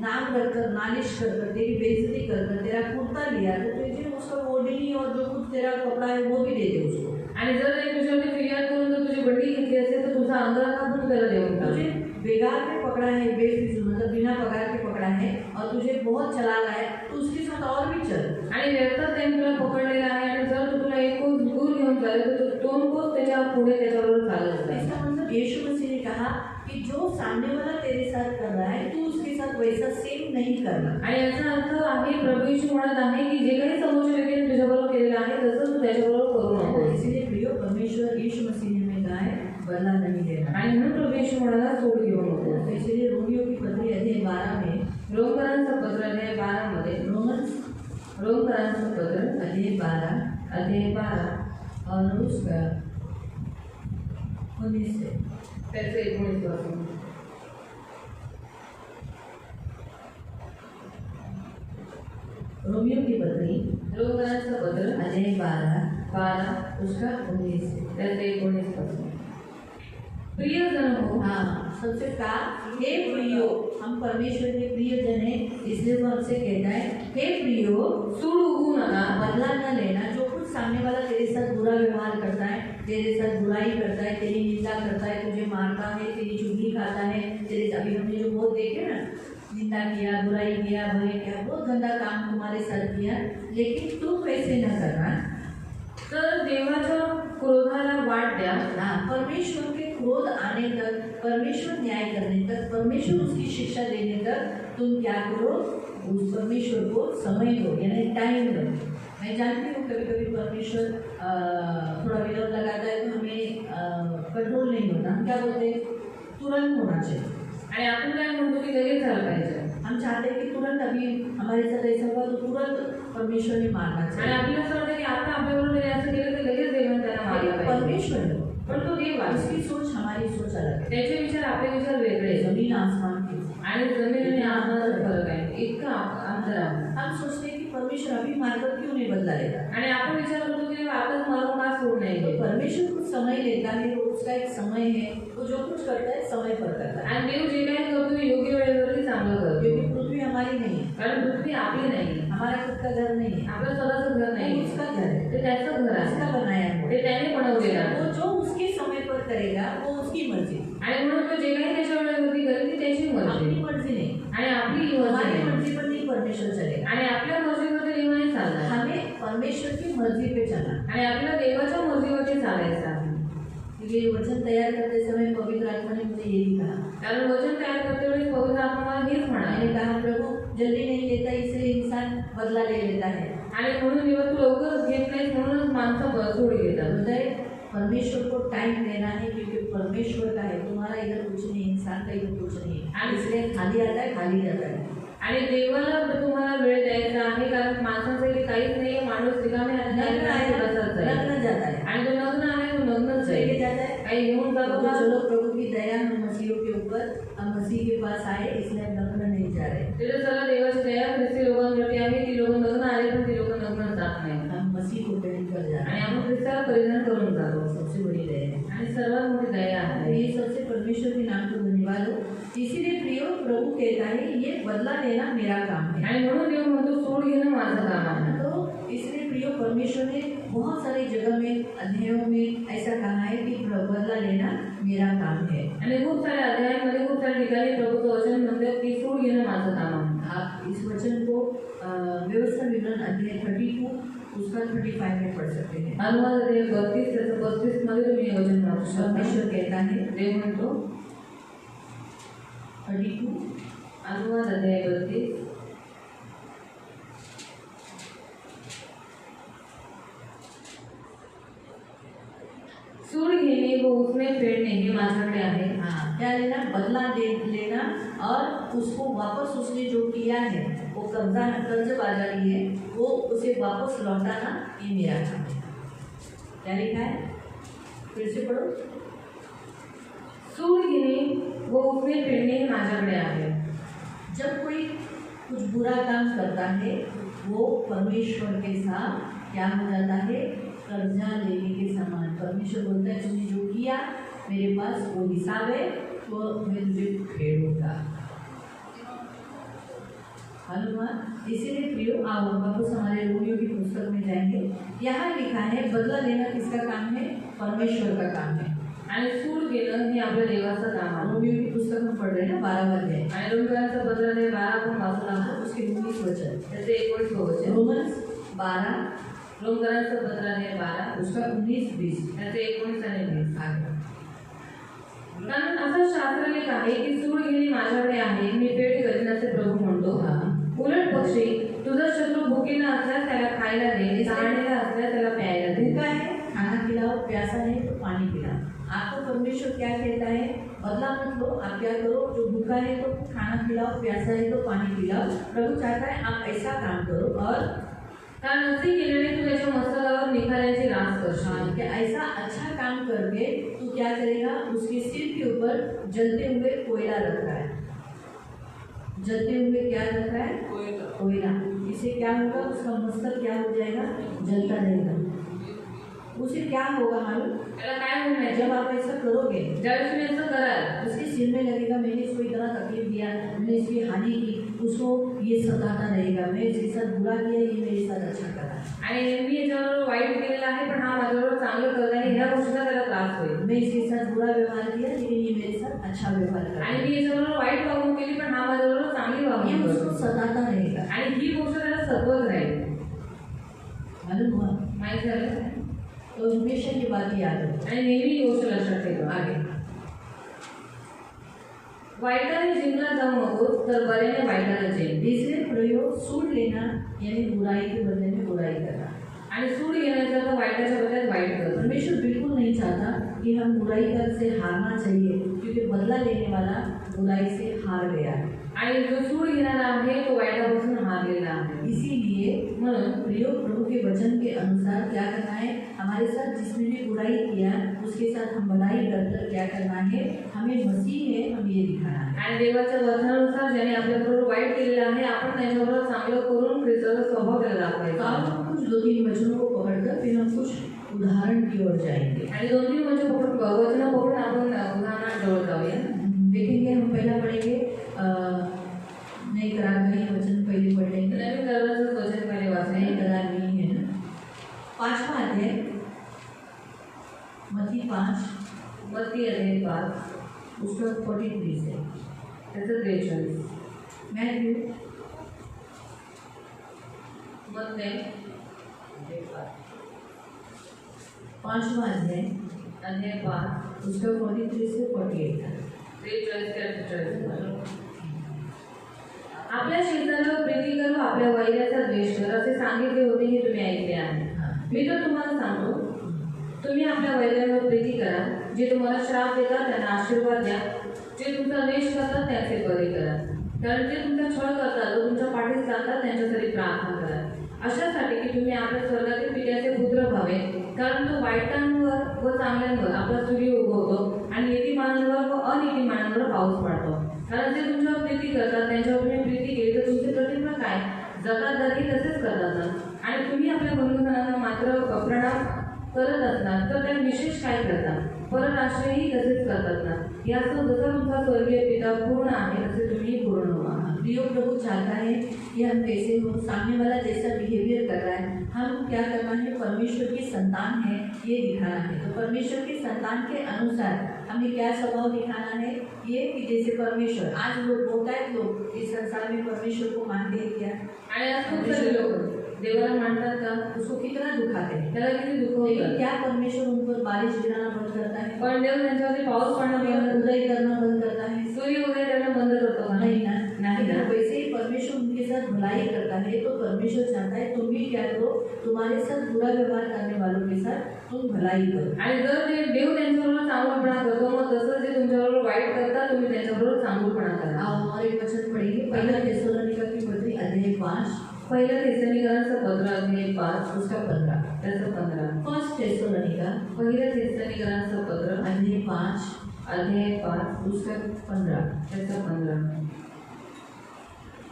नाम रखकर, नालिश कर तेरी बेइज्जती कर तेरा कुर्ता लिया तो तुझे उसका ओढ़नी और जो कुछ तेरा कपड़ा है वो भी दे दे उसको। आणि जर ते तुझ्यावरती फिर्याद करून जर तुझी बंडी घेतली असेल तर तुझा अंगरखा पण त्याला देऊन टाक. तुझे बेकार पे पकड़ा है, बेफिजूल मतलब बिना पगार के पकड़ा है और तुझे बहुत चला रहा है तो उसके साथ और भी चल. आणि व्यर्थात त्यांनी तुला पकडलेला आहे आणि जर तू तुला एक कोस दूर घेऊन चालेल तर तू दोन कोस त्याच्या पुढे त्याच्याबरोबर चालत जा. इसका मतलब यीशु मसीह ने कहा कि जो सामने वाला तेरे साथ कर रहा है तू उसके साथ वैसा सेम नहीं करना. आणि याचा अर्थ आहे प्रभू येशू म्हणत आहे की जे काही समोरच्या व्यक्तीने तुझ्याबरोबर केलेलं आहे तसं तू त्याच्याबरोबर करू नको. इसीलिए प्रियो परमेश्वर यीशु मसीह ने हमें कहा है बदला नहीं लेना. आणि म्हणून प्रभू येशू म्हणाला सोड घेऊ नको. इसीलिए रोमियो की पत्री अध्याय 12 में रोमकरांचं पत्र अध्याय 12 मध्ये रोमकरांचं पत्र अध्याय 12 और उसका 19 से त्याचे 19 पासून रोमियो की पत्री रोमकरांचं पत्र अध्याय 12 उसका 19 से. त्याचे 19 पासून प्रियजन हो. हाँ, सबसे कहा हे प्रियो, हम परमेश्वर के प्रियजन हैं इसलिए वो हमसे कहता है हे प्रियो सूड उगू नका. बदला न लेना. जो कुछ सामने वाला तेरे साथ बुरा व्यवहार करता है, तेरे साथ बुराई करता है, तेरी निंदा करता है, तुझे मारता है, तेरी चुगली खाता है, तेरे अभी हमने जो बहुत देखे ना, निंदा किया, बुराई किया, भय किया, बहुत गंदा काम तुम्हारे साथ किया, लेकिन तू वैसे न करना. तर देवाच्या क्रोधाला वाट द्या. हाँ, परमेश्वर के क्रोध आने तक, परमेश्वर न्याय करने तक, परमेश्वर उसकी शिक्षा देने तक तुम क्या करो, उस परमेश्वर को समय दो, यानी टाइम दो. मैं जानती हूँ कभी कभी परमेश्वर थोड़ा विरोध लगाता है तो हमें कंट्रोल नहीं होता. हम क्या बोलते हैं, तुरंत होना चाहिए. आणि आपण काय म्हणतो की लगेच झालं पाहिजे. हम चाहते हैं कि तुरंत अभी हमारे साथ ऐसा हुआ तो तुरंत परमेश्वर ने मारना आणि चाहिए. आपल्याला असं वाटतं की आता आपल्याबरोबर त्याने असं केलं तर लगेच देवाने त्याला मारलं लेकिन पाहिजे. परमेश्वर ने, पण तो देव आहे. उसकी सोच हमारी सोच अलग है. त्याचे विचार आपले विचार वेगळे आहेत. जमीन आसमान की. आणि जमीन आणि आसमानाचा फरक आहे. इतका अंतर आहे. हम सोचते हैं कि परमेश्वर अभी मारकर क्यों नहीं बदला लेता. आणि आपण विचार करतो की आताच मला का सोड नाही तो घेत. परमेश्वर कुछ समय लेता है, उसका एक समय है, वो जो कुछ करता है समय पर करता है. आणि देव जे काही करतो ते योग्य वेळेवरती चांगलं करतो. क्योंकि पृथ्वी हमारी नहीं है, कारण पृथ्वी आपली नाही, हमारा खुद का घर नहीं है, आपलं स्वतःचं घर वो नाही, उसका घर है, ते त्याचं घर उसका आहे, बनाया हुआ ते है. त्याने बनवलेलं आहे. वो जो उसके समय पर करेगा वो उसकी मर्जी, आणि म्हणून तो जे काही त्याच्या वेळेवरती करेल ती त्याची मर्जी अपनी मर्जी नहीं. आणि आपली मर्जी हमारी नाही. मर्जी पर नहीं परमेश्वर चलेगा. आणि आपल्या मर्जीवरती देवाने चालणार हमें परमेश्वर की मर्जी पे चलना. आणि आपल्या देवाच्या मर्जीवरती चालायचं आहे. क्योंकि ये वचन तैयार करते समय पवित्र आत्मा ने मुझे यही कहा. कारण वचन तयार करते वेळी पवित्र आत्मा मला हेच म्हणाले. मैंने कहा प्रभु जल्दी नहीं लेता इसलिए इंसान बदला ले लेता है. आणि म्हणून देवा तू लवकर घेत नाहीस म्हणूनच माणसं सोड घेतात. हृदय परमेश्वर को टाइम देना है क्योंकि परमेश्वर का है, तुम्हारा इधर कुछ नहीं, इंसान का इधर कुछ नहीं है, इसलिए खाली आता है खाली जाता है. आणि देवाला तुम्हाला वेळ द्यायचा आहे कारण माणसाचं इथे काहीच नाही, माणूस रिकामे हाताने नग्न आहे, आया तसाच आहे. नग्न जाता है, आणि तो नग्न आहे तो नग्नच लेके आहे. जाता है. काही घेऊन जातो तो का? चलो प्रभु की दया हम मसीहों के ऊपर, हम मसीह के पास आए इसलिए हम नग्न नहीं जा रहे. तिथे चला देवाची दया ख्रिस्ती लोकांवरती आहे. ती लोक नग्न आले पण ती लोक नग्न जात नाही हम मसीह को पहन कर जा रहे आणि हैं. आपण ख्रिस्ताला परिधान करून जातो. सबसे बड़ी दया है. आणि सर्वात मोठी दया आहे. ये सबसे परमेश्वर के नाम को धन्यवाद हो. इसीलिए प्रियो प्रभू कहता है ये बदला लेना मेरा काम है. आणि म्हणून देव म्हणतो सोड घेणं माझं काम आहे. तो इसलिए प्रियो परमेश्वर ने बहुत सारी जगह में अध्यायों में ऐसा कहा है कि बदला लेना मेरा काम है. आणि खूप साऱ्या अध्यायांमध्ये खूप साऱ्या ठिकाणी प्रभूचं वचन म्हणतं की सोड घेणं माझं काम आहे. आप इस वचन को व्यवस्था विवरण अध्याय 32 उसका 35 में पढ़ सकते हैं. अनुवाद अध्याय 32 त्याचं 35 मध्ये तुम्ही हे वचन वाचू शकता. परमेश्वर कहता है देव म्हणतो 32 अनुवाद अध्याय 32 सूड घेणे व उसने फेडणे हे माझ्याकडे आहे. हाँ, क्या लेना, बदला लेना और उसको वापस उसने जो किया है वो कर्ज बाजारी है वो उसे वापस लौटाना ये मेरा काम है. क्या लिखा है, फिर से पढ़ो. सूड घेणे व उसने फेडणे हे माझ्याकडे आहे. जब कोई कुछ बुरा काम करता है वो परमेश्वर के साथ क्या हो जाता है, कर्जा लेने के समान. परमेश्वर बोलता है तुमने जो किया मेरे पास वो हिसाब है तो मैं तुझे फेडूंगा. हनुमान। इसीलिए प्रियो आओ हम वापस हमारे रोमियो की पुस्तक में जाएंगे। यहाँ लिखा है बदला लेना किसका काम है? परमेश्वर का काम है। आणि सूड घेणं हे आपल्या देवाचं काम आहे। रोमियो की पुस्तक में पढ़ रहे हैं ना 12वां अध्याय आणि रोमकरांचा पत्र हे 12 आपण वाचून आहोत। उसके 19 वचन त्याचे 19 वचन। रोमन्स 12 रोमकरांचं पत्र हे 12 उसका 19-20 त्याचे 19 आणि 20 आगे। कारण असं शास्त्रलेख आहे की सूड घेणे माझ्याकडे आहे, मी पेट करीन असे प्रभू म्हणतो। उलट पक्षी तुझा शत्रू भुकेला असल्यास त्याला खायला दे, तहानेला असल्यास त्याला प्यायला दे। भूखा है खाना खिलाओ, प्यासा है तो पानी पिलाओ। आपको परमेश्वर क्या कहता है? बदला मत लो, आप क्या करो? जो भूखा है तो खाना खिलाओ, प्यासा है तो पानी पिलाओ। प्रभु चाहता है आप ऐसा काम करो और कारण असे केल्याने तू त्याच्या मस्तकावर निखाऱ्याची रास करशील। कि ऐसा अच्छा काम करके तू क्या करेगा? उसके सिर के ऊपर जलते हुए कोयला रख रहा है। जलते हुए क्या रख रहा है? कोयला। इससे क्या होगा? उसका मस्तक क्या हो जाएगा? जलता रहेगा। उसे क्या होगा मालूम? त्याला काय होणार आहे? जब आप ऐसा करोगे, ज्यावेळेस तुम्ही असं कराल उसके सिर में लगेगा मैंने इसको इतना तकलीफ दिया, मैंने इसकी हानि की, उसको ये सताता रहेगा, मैं इसके साथ बुरा किया, ये मेरे साथ अच्छा करा। आणि मी याच्यावर वाईट केलेलं आहे पण हा माझ्यावर चांगलं करत आहे, ह्या गोष्टीचा त्याला त्रास होईल। मैं इसके साथ बुरा व्यवहार किया लेकिन ये मेरे साथ अच्छा व्यवहार करा। आणि मी याच्यावर वाईट वागणूक केली पण हा माझ्यावर चांगली ये वागणूक उसको करतो सताता रहेगा। आणि ही गोष्ट त्याला सतवत राहील। मालूम हुआ? माहिती झालं? तो हमेशा की बात याद रखो। आणि नेहमी ही गोष्ट लक्षात ठेवा। आगे वाईटाने जिंकला जाऊ नको तर बऱ्याने वाईटाला जिंक। तीसरे प्रयोग सूड लेना यानी बुराई के बदले में बुराई करना। आणि सूड घेण्याचा तर वाईटाच्या बदल्यात वाईट करतो। परमेश्वर बिल्कुल नहीं चाहता कि हम बुराई कर से हारना चाहिए, क्योंकि बदला लेने वाला बुराई से हार गया है। आणि जो सूड घेणारा आहे तो वाईटापासून हारलेला आहे। इसीलिए म्हणून प्रयोग प्रभु के वचन के अनुसार क्या करना है? हमारे साथ जिसने भी बुराई किया उसके साथ हम भलाई करकर क्या करना है? हमें मसीह है, हम ये दिखाना है। आणि देवाच्या वचनानुसार ज्याने आपल्याबरोबर वाईट केलेलं आहे आपण त्याच्याबरोबर चांगलं करून ख्रिस्ताचा स्वभाव त्याला तो दाखवायचा। आप कुछ 2-3 वचनों को पकड़कर फिर हम कुछ उदाहरण की ओर जाएंगे। आणि 2-3 वचन पकडून आपण उदाहरणात जवळ जाऊया। देखेंगे हम पहला पढ़ेंगे नई करार में ये वचन पहले पढ़ लेंगे। नवीन कराराचं वचन पहिले नई वाचले। करार में ही है ना 5वां अध्याय मत्ती 5 मत्ती अध्याय 5 उसका 43 से त्याचं 43। मैथ्यू मत्ती 5वां अध्याय अध्याय 5 उसका 43 से 48 तक। 43 ते 48। आपल्या शेजाऱ्याला प्रीती करू, आपल्या वैराचा द्वेष कर असे सांगितले होते हे तुम्ही ऐकले आहे। मी तर तुम्हाला सांगतो तुम्ही आपल्या वैरावर प्रीती करा, जे तुम्हाला श्राप देतात त्यांना आशीर्वाद द्या, जे तुमचा द्वेष करतात त्यांचे बरे करा, कारण जे तुमचा छळ करतात व तुमच्या पाठीस चालतात त्यांच्यासाठी प्रार्थना करा, अशासाठी की तुम्ही आपल्या स्वर्गातील पित्याचे पुत्र व्हावे, कारण तो वाईटांवर व चांगल्यांवर आपला सूर्य उगवतो आणि नीतिमानांवर व अनीतिमानांवर पाऊस पडतो। कारण जे तुमच्यावर प्रीती करतात त्यांच्यावर तुम्ही प्रीती केली तर तुमचे प्रतिफळ काय? जकातदारही तसेच करतात ना। आणि तुम्ही आपल्या बंधुजनांना मात्र प्रणाम करत असणार तर त्या विशेष काय करतात? परराष्ट्रीयही तसेच करतात ना। यासह जसा तुमचा स्वर्गीय पिता पूर्ण आहे तसे तुम्ही पूर्ण व्हा। प्रियो प्रभु चाहता है कि हम कैसे हो, सामने वाला जैसा बिहेवियर कर रहा है हम क्या करना है? परमेश्वर की संतान है ये दिखाना है। तो परमेश्वर की संतान के अनुसार हमें क्या स्वभाव दिखाना है? ये कि जैसे परमेश्वर आज लोग होता है, लोग इस संसार में परमेश्वर को मानते हैं क्या? आणि आज खूप सारे लोक देवाला मानतात का? उसको कितना दुखाते हैं, त्याला किती दुःख लेकिन होतं, क्या परमेश्वर उन पर बारिश गिराना बंद करता है? पण देव त्यांच्यावरती पाऊस पडणं बंद, उदय करना बंद करता है? सूर्य उदय करणं बंद करतो का? नहीं ना। नहीं ना। वैसे ही परमेश्वर उनके साथ भलाई करता है, तो परमेश्वर चाहता है तुम भी क्या करो? तुम्हारे साथ बुरा व्यवहार करने वालों के साथ तुम भलाई करो। आणि जर ते देव त्यांच्याबरोबर चांगुलपणा करतो मग तसं जे तुमच्याबरोबर वाईट करतात तुम्ही त्यांच्याबरोबर चांगुलपणा करा। आओ और एक वचन पढ़ेंगे पहला थेसलोनिका की पत्री अध्याय 5 पहिलं थेसलोनिकरांचं पत्र अध्याय 5 उसका 15। त्याचं 15। फर्स्ट थेसलोनिका पहिलं थेसलोनिकरांचं पत्र अध्याय 5 अध्याय 5 उसका 15। त्याचं 15।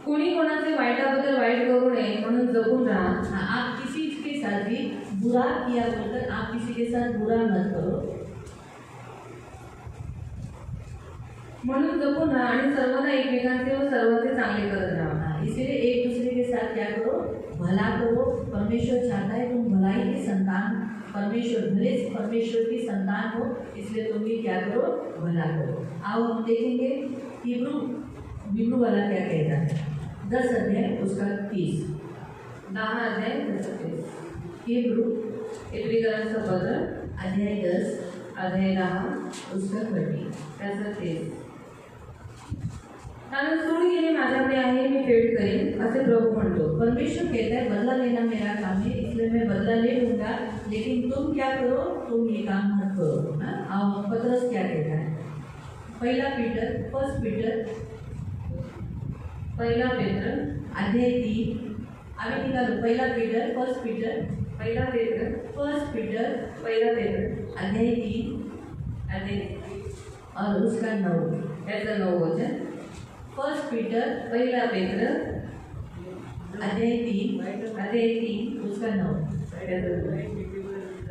कोणी कोणाचे वाईटाबद्दल वाईट करू नये म्हणून जपून राहा। हाँ, आप किसी के साथ भी बुरा किया बोलकर आप किसी के साथ बुरा मत करो, म्हणून जपून राहा आणि सर्वदा एकमेकांचे व सर्वांचे चांगले करत राहा। इसीलिए एक दूसरे के साथ क्या करो, भला करो। परमेश्वर चाहता है तुम भलाई की संतान, परमेश्वर भले परमेश्वर की संतान हो, इसलिए तुम भी क्या करो, भला करो। आओ हम देखेंगे हिब्रू वाला क्या कहता है। 10 अध्याय उसका 30, 10 अध्याय 30 हिब्रू इब्रीकरांचं पत्र अध्याय 10 अध्याय 10 उसका 30. त्याचं 30. कारण सूड गेली माझ्याकडे आहे, मी फेड करीन असे प्रभू म्हणतो। परमेश्वर कहता है बदला लेना मेरा काम है, इसलिए मैं बदला ले लूंगा, लेकिन तुम क्या करो, तुम ये काम मत करो। हाँ, पतरस क्या कहता है, फर्स्ट पीटर अध्याय 3, अभी निकालो, फर्स्ट पीटर अध्याय 3 और उसका 9, त्याचं 9 वचन। फर्स्ट पीटर अध्याय 3 उसका 9।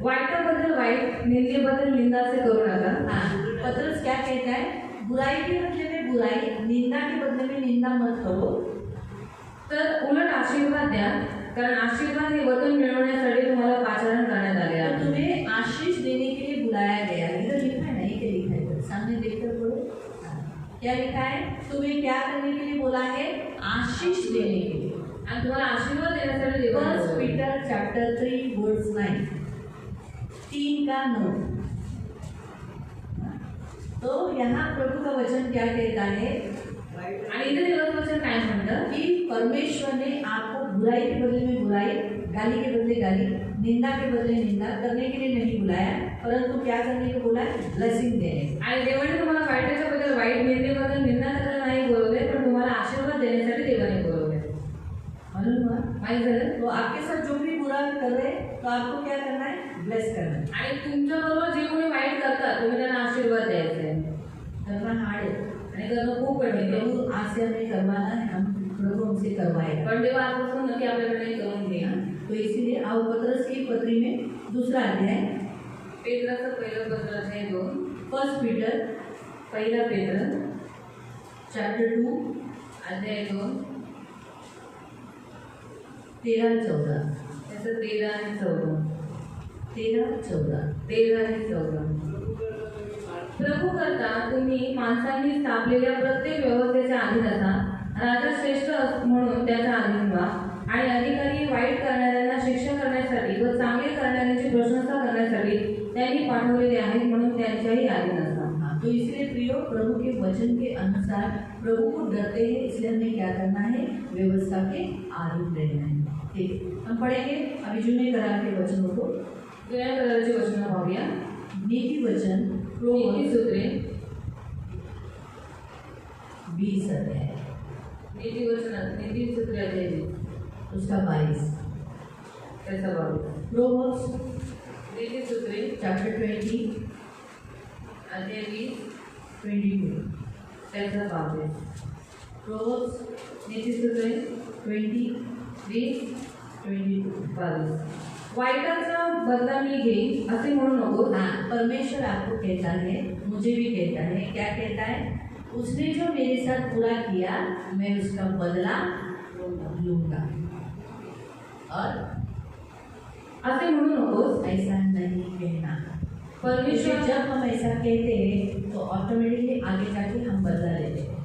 वाईटाबद्दल वाईट, निंदेबद्दल निंदा असे करू नका। हाँ, पतरस क्या कहता है, बुराई के बदले में बुराई, निंदा के बदले में निंदा मत करो, तर उलट आशीर्वाद द्या, कारण आशीर्वाद हे वचन मिळवण्यासाठी तुम्हाला पाचारण करण्यात आले तो आहे। तुम्हें आशीष देने के लिए बुलाया गया है। इधर लिखा है ना, ये लिखा है, सामने देखकर बोलो, क्या लिखा है, तुम्हें क्या करने के लिए बोला है, आशीष देने के लिए, आणि तुम्हाला आशीर्वाद देण्यासाठी देवाने फर्स्ट बोलवले। पीटर चैप्टर 3 वर्स 9, 3 का 9। तो यहाँ प्रभु का वचन क्या कहता है, आणि इथे देवाचं वचन काय म्हणतं कि परमेश्वर ने आपको बुराई के बदले में बुराई, गाली के बदले गाली, निंदा के बदले निंदा करने के लिए नहीं बुलाया, परंतु क्या करने को बोला है, ब्लेसिंग देने। आणि देवाने तुम्हाला वाईटाच्या बद्दल वाईट, निंदेबद्दल निंदा करायला नाही बोलवले, पण तुम्हाला आशीर्वाद देण्यासाठी देवाने बोलवले। मालूम हुआ? माहिती झालं? तो आपके साथ जो भी बुरा कर रहे तो आपको क्या करना है, ब्लेस करना है। आणि तुमच्याबरोबर जे कोणी वाईट करतात तुम्ही त्यांना आशीर्वाद द्यायचा आहे। करना हार्ड है, आणि करणं खूप कठीण आहे। प्रभु आज से हमें करवाना है, हम प्रभु हमसे करवाएगा। पण देवा आजपासून नक्की आपल्याकडे करून घे। तो इसीलिए आओ पतरस की पत्री में दूसरा अध्याय, पेत्राचं पहिलं पत्र अध्याय 2, फर्स्ट पीटर पहिला पेत्र चैप्टर 2 अध्याय 2 13-14, त्याचं 13 आणि 14, 13-14। आणि 14। प्रभू करता तुम्ही माणसांनी स्थापलेल्या प्रत्येक व्यवस्थेच्या अधीन असा, राजा श्रेष्ठ म्हणून त्याच्या अधीन व्हा, आणि अधिकारी वाईट करणाऱ्यांना शिक्षा करण्यासाठी व चांगले करणाऱ्यांची प्रशंसा करण्यासाठी त्यांनी पाठवलेले आहेत, म्हणून त्यांच्याही अधीन असा। तो इसलिए प्रियो, प्रभु के वचन के अनुसार प्रभु को डरते हैं, इसलिए हमें क्या करना है, व्यवस्था के अधीन रहना है। ठीक, हम पढ़ेंगे अभी जुने करार के वचनों को। जुन्या कराराची वचनं पाहूया। नीति वचन नीतिसूत्रे 20 अध्याय नीतिसूत्रे अध्याय 20 उसका 22, त्याचा 22। प्रोवर्ब्स नीतिसूत्रे चैप्टर 20 अध्याय 20 22, त्याचा 22। प्रोवर्ब्स नीतिसूत्रे 20 20 22। 22। वाईटाचा बदला मी घेईन असे म्हणू नको। हाँ, परमेश्वर आपको कहता है, मुझे भी कहता है, क्या कहता है, उसने जो मेरे साथ बुरा किया मैं उसका बदला लूंगा, और असे म्हणू नकोस। ऐसा नहीं कहना। परमेश्वर क्योंकि जब हम ऐसा कहते हैं तो ऑटोमेटिकली आगे जाके हम बदला लेते हैं,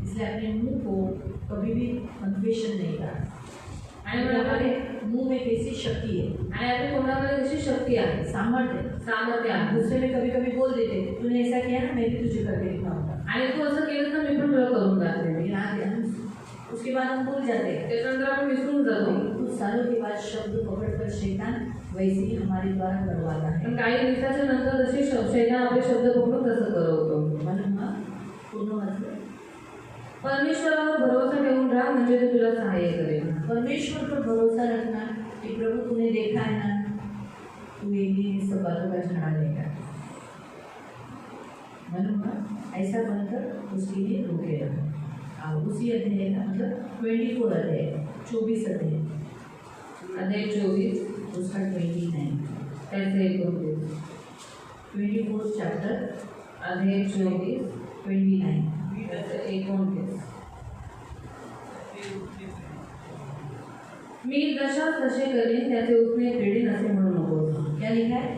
इसलिए अपने मुंह को कभी भी कन्फेशन नहीं करना। आणि हमारे मुंह में कैसी शक्ति है, आणि आपल्या तोंडामध्ये कशी शक्ती आहे, सामर्थ्य आहे। दूसरे में कभी कभी बोल देते, तूने ऐसा किया ना, मैं भी तुझे करके दिखाऊंगा, आणि तू असं केलं तर मी पण तुला करून दाखवेन। लेकिन आगे उसके बाद हम भूल जाते हैं। त्याच्यानंतर आपण विसरून जातो। कुछ सालों के बाद शब्द पकड़कर शैतान वैसे ही हमारे द्वारा करवाता है। पण काही दिवसाच्या नंतर जसे शैतान आपले शब्द पकडून तसं करवतो। मालूम हुआ? पूर्ण मतलब परमेश्वरावर भरोसा ठेवून राहा, म्हणजे ते तुला सहाय्य करेल। परमेश्वर पर भरोसा रखना कि प्रभु तूने देखा है ना, तू एक दिन इस सब बातों का झगड़ा लेगा। मालूम हुआ? ऐसा बनकर उसके लिए रुके रहो। उसी अध्याय का मतलब 24 अध्याय 24 अध्याय 24 उसका 29, त्याचे 29। 24 चैप्टर अध्याय 24 29 त्याचे 29। मी जशाच तसे करीन त्याचे उसने फेडीन असे म्हणू नको. क्या लिखा है?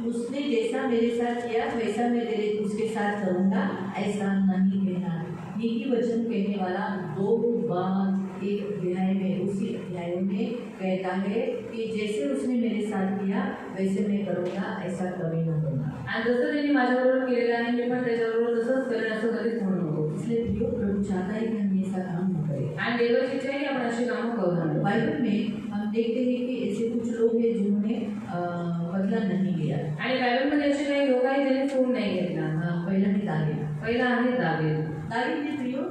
उसने जैसा मेरे साथ किया वैसा मैं तेरे उसके साथ करूँगा, ऐसा नहीं कहना। नीति वचन कहने वाला 2 बार एक अध्याय में, उसी अध्याय में कहता है कि जैसे उसने मेरे साथ किया वैसे मैं करूँगा, ऐसा कभी न करूँगा। आणि जसं त्यांनी माझ्याबरोबर केलेलं आहे मी पण त्याच्याबरोबर तसंच करेन असं कधीच म्हणू नको. इसलिए प्रियो प्रभु चाहता है कि हम ऐसा काम न करें। आणि देवाची इच्छा आहे की आपण अशी कामं करू नये. बाइबल में हम देखते हैं कि ऐसे कुछ लोग हैं जिन्होंने बदला नहीं लिया। आणि बायबलमध्ये असे काही लोक आहेत ज्यांनी सूड नाही घेतला. पहला है दावीद। पहिला आहे दावीद. दावीद ने प्रियो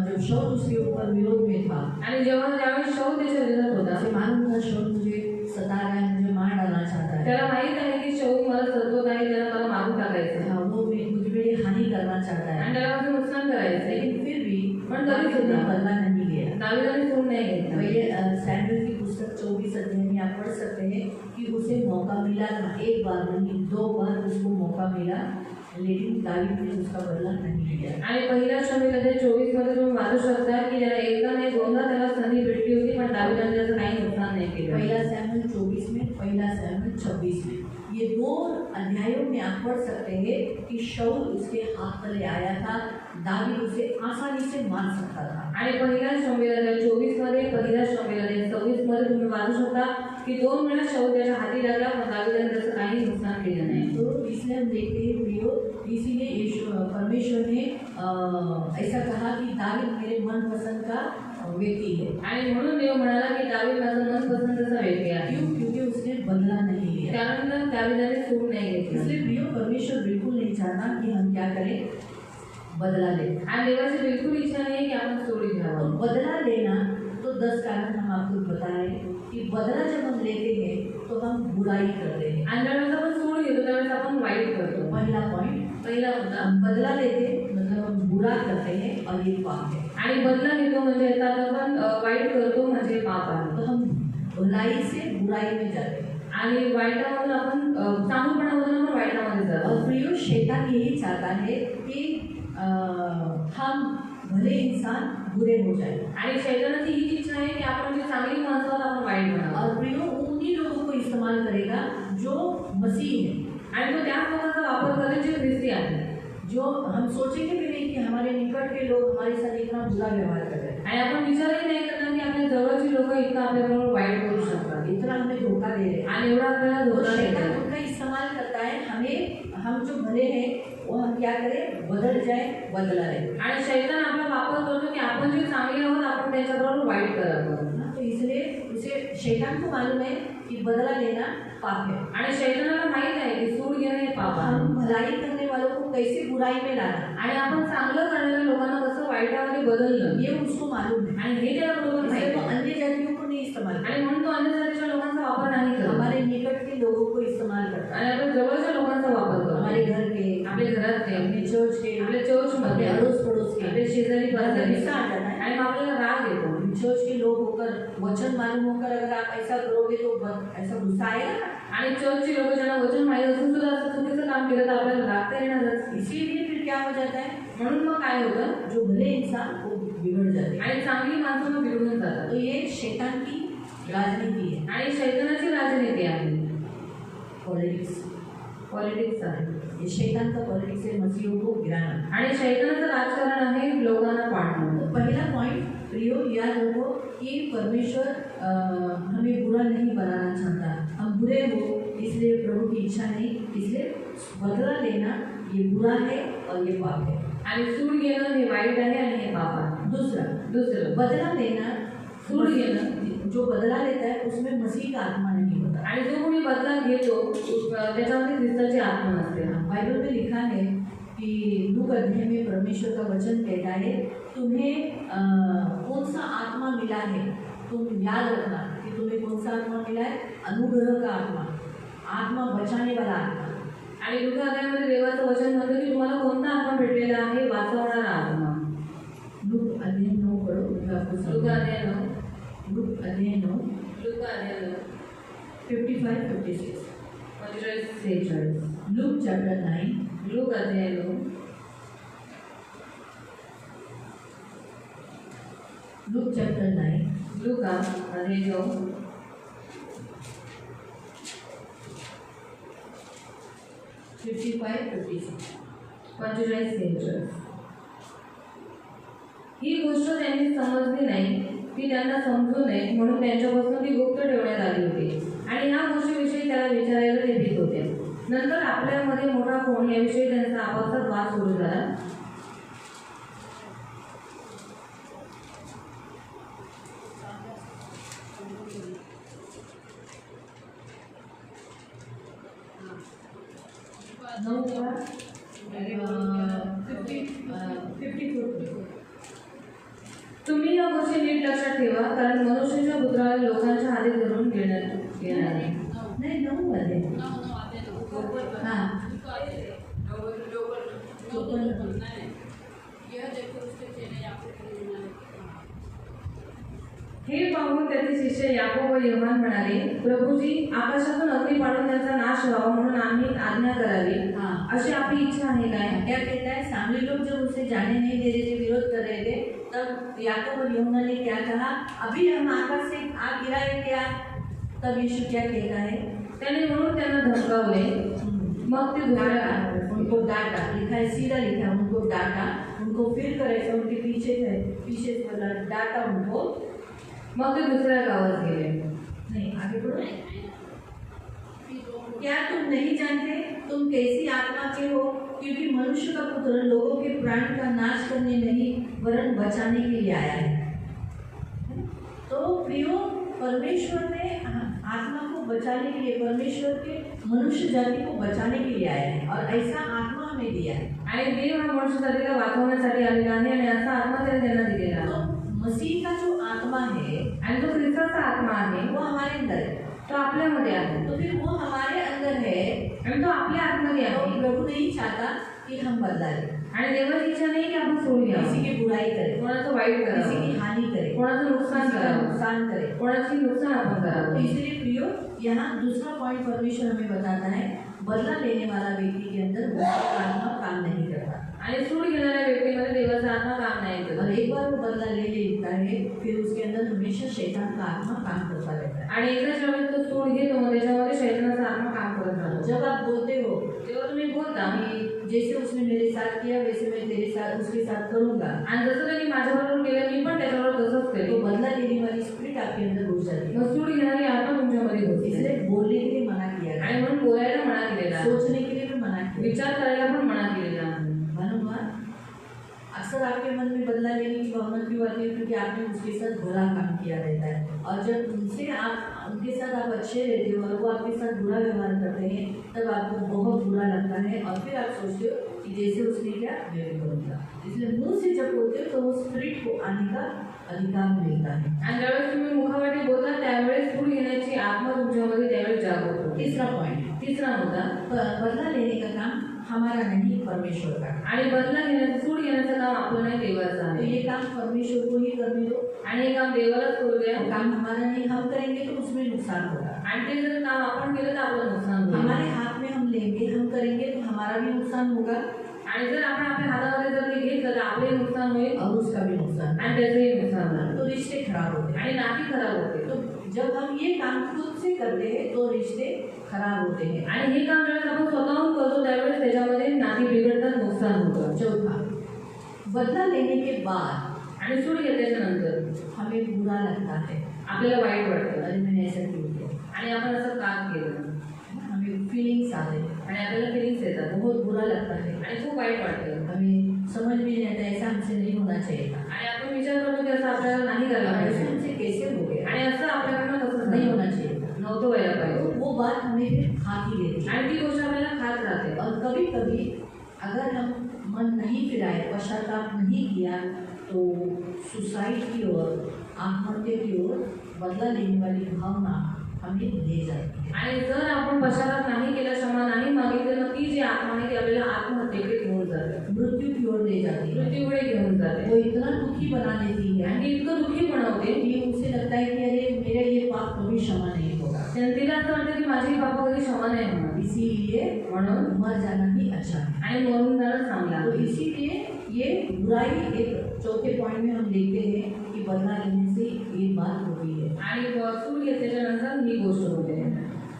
जब शाऊल उसके ऊपर विरोध में था, आणि ज्यावेळी शाऊल त्याच्या विरोधात होता, उसे मालूम था शाऊल मुझे सता रहा है, मुझे मार डालना चाहता है, त्याला माहित आहे की शाऊल मला सतवत आहे, त्याला मला मारून टाकायचं आहे. वो मुझे मेरी हानि करना चाहता है, आणि त्याला माझं नुकसान करायचं आहे. लेकिन फिर भी पण तरी दावीद ने सुद्धा बदला नहीं लिया। दावीदाने सूड नाही घेतला. पहले सैमुएल की पुस्तक 24 अध्याय में आप पढ़ सकते हैं कि उसे मौका मिला था, एक बार नहीं 2 बार उसको मौका मिला, लेकिन दावीद ने उसका बदला नहीं लिया। आणि पहिल्या शमीमध्ये 24 मध्ये तुम्ही वाचू शकता की त्याला एकदा नाही दोनदा त्याला संधी भेटली होती पण दावीदाने त्याचं काही नुकसान नाही केलं. पहला सैमुएल 24 में, पहला सैमुएल 26 में, ये 2 अध्यायों में आप पढ़ सकते हैं कि शाऊल उसके हाथ तले आया था, दावीद उसे आसानी से मार सकता था। आणि पहिल्या शमीमध्ये 24 मध्ये, पहिल्या शमीमध्ये 26 मध्ये तुम्ही वाचू शकता की 2 वेळा शाऊल त्याच्या हाती लागला पण दावीदाने त्याचं काही नुकसान केलं नाही. तो इसलिए हम देखते हैं प्रियो, इसीलिए परमेश्वर ने ऐसा कहा कि दावीद मेरे मनपसंद का व्यक्ति है। आणि म्हणून देव म्हणाला की दावीद माझा मनपसंतचा व्यक्ती आहे. क्यों? क्योंकि उसने बदला नहीं लिया। त्यानंतर दावीदाने सूड नाही घेतली. इसलिए प्रियो परमेश्वर बिल्कुल नहीं चाहता कि हम क्या करें, बदला लें। आणि देवाची बिलकुल इच्छा नाही की आपण सूड तो घ्यावं. बदला लेना, तो 10 कारण हम आपको बताएं कि बदला जब हम लेते हैं तो हम बुराई करते हैं। आणि ज्यावेळेस आपण सूड घेतो त्यावेळेस आपण वाईट करतो. पहला पॉइंट, पहिला होता हम बदला लेते मतलब हम बुरा करते हैं और ये पाप है। आणि बदला घेतो म्हणजे याचा अर्थ आपण वाईट करतो म्हणजे पाप आहे. तो हम भलाई से बुराई में जाते हैं। आणि वाईटामधून आपण चांगुलपणामधून आपण वाईटामध्ये जातो. और प्रियो शैतान यही चाहता है कि हम भले इंसान बुरे हो जाए। आणि शैतानाची हीच इच्छा आहे की आपण जी चांगली माणसं आहोत आपण वाईट बनावं. और प्रियो उन्हीं लोगों को इस्तेमाल करेगा जो मसीह है, आणि तो त्याच लोकांचा वापर करेल जे ख्रिस्ती आहे. जो हम सोचेंगे भी नहीं कि हमारे निकट के लोग हमारे साथ इतना बुरा व्यवहार कर रहे हैं, आणि आपण विचारही नाही करणार की आपल्या जवळची लोक इतकं आपल्याबरोबर वाईट करू शकतात इतना हमें धोखा दे रहे हैं। आणि एवढा आपल्याला तो धोका शैतान देतात. उनका इस्तेमाल करता है, हमें हम जो भले हैं वो हम क्या करें, बदल जाए, बदला लें। आणि शैतान आपला वापर करतो की आपण जे चांगले आहोत आपण त्याच्याबरोबर वाईट करावं. तो इसलिए उसे शैतान को मालूम है कि बदला लेना पाप है। आणि शैतानाला माहित आहे की सूड घेणं हे पाप आहे. हम भलाई करने वालों को कैसे बुराई में लाना, आणि आपण चांगलं करणाऱ्या लोकांना कसं वाईटामध्ये बदललं ये उसको मालूम है। आणि हे त्याला बरोबर इसलिए माहिती वो आहे. अन्य जातियों को नहीं इस्तेमाल करता, आणि म्हणून तो अन्य जातीच्या लोकांचा वापर नाही करत. हमारे निकट के लोगों को इस्तेमाल करता है। आणि आपण जवळच्या लोकांचा वापर करतो. हमारे घर के, आपल्या घरातले, अपने चर्च के, आपल्या चर्चमध्ये, अपने अड़ोस पड़ोस के, आपले शेजारी पाजारी गुस्सा आ जाता है। आणि मग आपल्याला राग येतो. चर्च के लोग होकर, वचन मालूम होकर अगर आप ऐसा करोगे तो ऐसा गुस्सा आएगा ना। आणि चर्चची लोक ज्यांना वचन माहीत असून सुद्धा असं चुकीचं काम केलं तर आपल्याला राग तर येणारच. इसीलिए फिर क्या हो जाता है, म्हणून मग काय होतं, जो भले इंसान वो बिगड़ जाते हैं। आणि चांगली माणसं मग बिघडून जातात. तो ये शैतान की राजनीति है, आणि शैतानाची राजनीती आहे, पॉलिटिक्स। पॉलिटिक्स आहे. ये शैतान का पॉलिटिक्स है, मसीहों को गिराना। आणि शैतानाचं राजकारण आहे लोकांना पाडणं. तो पहला पॉइंट प्रियो याद रखो कि परमेश्वर हमें बुरा नहीं बनाना चाहता, हम बुरे हो इसलिए प्रभु की इच्छा नहीं, इसलिए बदला लेना ये बुरा है और ये पाप है। आणि सूड घेणं हे वाईट आहे आणि हे पाप आहे. दुसरं बदला लेना, सूड घेणं, जो बदला लेता है उसमें मसीह का आत्मा नहीं होता। आणि जो कोणी बदला घेतो त्याच्यामध्ये ख्रिस्ताची आत्मा नसते. बाइबल में लिखा है कि लूक अध्याय में परमेश्वर का वचन कहता है, तुम्हें कौन सा आत्मा मिला है, तुम याद रखना कि तुम्हें कौन सा आत्मा मिला है, अनुग्रह का आत्मा, आत्मा बचाने वाला आत्मा। आणि लूक अध्यायामध्ये देवाचं वचन म्हणतं की तुम्हाला कोणता आत्मा भेटलेला आहे, वाचवणारा आत्मा. लूक अध्याय 9 पढ़ो, मैं आपको लूक समझाऊंगा। अध्याय 9, लूक अध्याय 9 लूक अध्याय 9 55-56। 45-46. लूक चैप्टर 9, लूक अध्याय 9, लूक चैप्टर 9 लूका अध्याय 9 55, 56. 45 ही गोष्ट त्यांनी समजली नाही, ती त्यांना समजू नये म्हणून त्यांच्यापासून ती गुप्त ठेवण्यात आली होती आणि ह्या गोष्टीविषयी त्याला विचारायला ते भीत होते. नंतर आपल्यामध्ये मोठा कोण याविषयी त्यांचा आपापसात वाद सुरू झाला. नऊ का 54. तुम्ही या गोष्टी नीट लक्षात ठेवा, कारण मनुष्याच्या पुत्राला लोकांच्या हाती धरून घेण्यात येणार आहे. नाही 9 मध्ये हां हे पाहून त्याचे शिष्य याकोब व योहान म्हणाले, प्रभूजी, आकाशातून अग्नी पाडून त्यांचा नाश व्हावा म्हणून आम्ही आज्ञा करावी, अशी आपली इच्छा आहे काय? क्या कहता है, सामने लोग जब उसे जाने नहीं दे रहे थे, विरोध कर रहे थे, तब याकूब और यूहन्ना ने क्या कहा, अभी हम आकाश से आग गिराए क्या? तब यीशु क्या कहता है, त्याने म्हणून त्यांना धमकावले. मग ते दुसऱ्या उनको डांटा, लिखा है सीधा लिखा है, उनको डांटा, उनको फिर कर ऐसा उनके पीछे थे, पीछे से बोला डांटा उनको. मग ते दुसऱ्या गावात गेले. नहीं आगे बढ़ो. क्या तुम नहीं जानते तुम कैसी आत्मा के हो, क्योंकि मनुष्य का पुत्र लोगों के प्राण का नाश करने नहीं वरन बचाने के लिए आया है. तो प्रियो, परमेश्वर ने आत्मा को बचाने के लिए, परमेश्वर के मनुष्य जाति को बचाने के लिए आया है और ऐसा आत्मा हमें दिया है. आणि देव हा मनुष्य जातीला वाचवण्यासाठी आलेला आहे आणि असा आत्मा त्याने त्यांना दिलेला आहे. तो मसीह का जो आत्मा है आणि जो ख्रिस्ताचा आत्मा आहे वो हमारे अंदर है. तो आपल्यामध्ये आहे तो फिर वो हमारे अंदर है, आणि तो आपल्या आतमध्ये तो आहे. प्रभु नहीं चाहता कि हम बदला लें, आणि देवाची इच्छा नाही की आपण सोडून किसी घ्यावं, की बुराई करें, कोणाचं वाईट किसी करावं, की हानि करें, कोणाचं नुकसान किसी का करावं, नुकसान करें. कोणाची नुकसान आपण तो करावं. इसलिए प्रियो, यहाँ दूसरा पॉइंट परमेश्वर हमें बताता है, बदला लेने वाला व्यक्ति के अंदर उसका आत्मा काम नहीं करता. आणि सूड घेणाऱ्या व्यक्तीमध्ये देवाचा आत्मा काम नाही और करत. एक बार वो बदला ले लेता है, फिर उसके अंदर हमेशा शैतान का आत्मा काम करता रहता है. आणि एकदा ज्यावेळेस तो सूड घेतो मग त्याच्यामध्ये शैतानाचा आत्मा काम करत राहतो. जब आप बोलते हो तेव्हा तुम्ही बोलता कि जैसे उसने मेरे साथ किया वैसे मैं तेरे साथ उसके साथ करूंगा, आणि जसं त्यांनी माझ्याबरोबर केलं मी पण त्याच्याबरोबर तसंच तो केलं. बदला लेने वाली स्पिरिट आपके अंदर घुस जाती है. मग सूड घेणारी आत्मा तुमच्यामध्ये होती इसलिए बोलने के लिए मना किया आणि गया, म्हणून बोलायला मना केलेला आहे. सोचने के लिए भी मना किया. विचार करायला पण मना केलेला आहे. मालूम हुआ, अक्सर आपके मन में बदला लेने की भावना क्यों आती है, क्योंकि आपने उसके साथ बुरा काम किया रहता है. और जब उनके साथ आप अच्छे रहते हो और वो आपके साथ बुरा व्यवहार करते हैं, तब आपको बहुत बुरा लगता है और फिर आप सोचते हो कि जैसे उसने क्या मैं भी करूँगा. इसलिए मुंह से जब बोलते हो तो वो स्पिरिट को आने का अधिकार मिलता है. आणि ज्यावेळेस तुम्ही मुखावाटी बोलता त्यावेळेस सूड घेण्याची आत्मा तुमच्यामध्ये त्यावेळेस जागृत होते. तीसरा पॉइंट, तिसरा मुद्दा, बदला लेने का काम हमारा नहीं, परमेश्वर का. आणि बदला घेण्याचं सूड घेण्याचं काम आपलं नाही, देवाचं तो आहे. ये काम परमेश्वर को ही करने दो. आणि हे काम देवालाच करू द्या. वो काम हमारा नहीं, हम करेंगे तो उसमें नुकसान होगा. आणि ते जर काम आपण केलं तर आपलं नुकसान होईल. हमारे हाथ में हम लेंगे, हम करेंगे तो हमारा भी नुकसान होगा आणि जर आपण आपल्या हातामध्ये जर ते घेतलं तर आपलंही नुकसान होईल और उसका भी नुकसान. आणि त्याचंही नुकसान होईल. तो रिश्ते खराब होते हैं. आणि नाती खराब होते. तो जब हम ये काम खुद से करते हैं तो रिश्ते खराब होते हैं. आणि हे काम ज्यावेळेस आपण स्वतःहून करतो त्यावेळेस त्याच्यामध्ये नाती बिघडतात, नुकसान होतं. चौथा, बदला लेने के बाद आणि सूड घेतल्याच्या नंतर हमें बुरा लगता है, आपल्याला वाईट वाटतं अरे मैंने ऐसा क्यों किया, आणि आपण असं काम केलं हमें फीलिंग्स आते हैं, आणि आपल्याला फिलिंग्स येतात बहुत बुरा लगता है, आणि खूप वाईट वाटतं. हमें समझ भी नहीं आता ऐसा हमसे नहीं होना चाहिए था, आणि आपण विचार करतो की असं आपल्याला नाही करायला ऐसा पाहिजे हमसे कैसे हो गया, आणि असं आपल्याकडनं कसं नहीं नाही होना चाहिए था. नव्हतं व्हायला तो पाहिजे. वो बात हमें फिर खाती रहती है. आणि ती गोष्ट आपल्याला खात राहते. और कभी कभी अगर हम मन नहीं फिराए, पश्चाताप नहीं किया, तो सुसाइड की ओर, आत्महत्या की ओर बदला लेने वाली भावना हमें ले जाती है. आणि जर आपण पश्चाताप नाही केला, क्षमा नाही मागितलं तर ती जी आत्मा आहे ती आपल्याला आत्महत्येकडे घेऊन जाते, मृत्यु की ओर ले जाती है. मृत्यूकडे घेऊन जाते. वो इतना दुखी बना देती है आणि ती इतकं दुःखी बनवते कि उसे लगता है कि अरे मेरा ये पाप कभी क्षमा नहीं होगा, आणि तिला असं वाटतं की माझी पापा कधी क्षमा नाही होणार, इसीलिए म्हणून मर जाना ही अच्छा है. आणि मरून जाणं चांगलं तो आहे. इसीलिए ये बुराई एक चौथे पॉइंट में हम देखते हैं कि बदला लेने से ये बात होती है. आणि सूड घेतल्याच्या नंतर ही गोष्ट होते.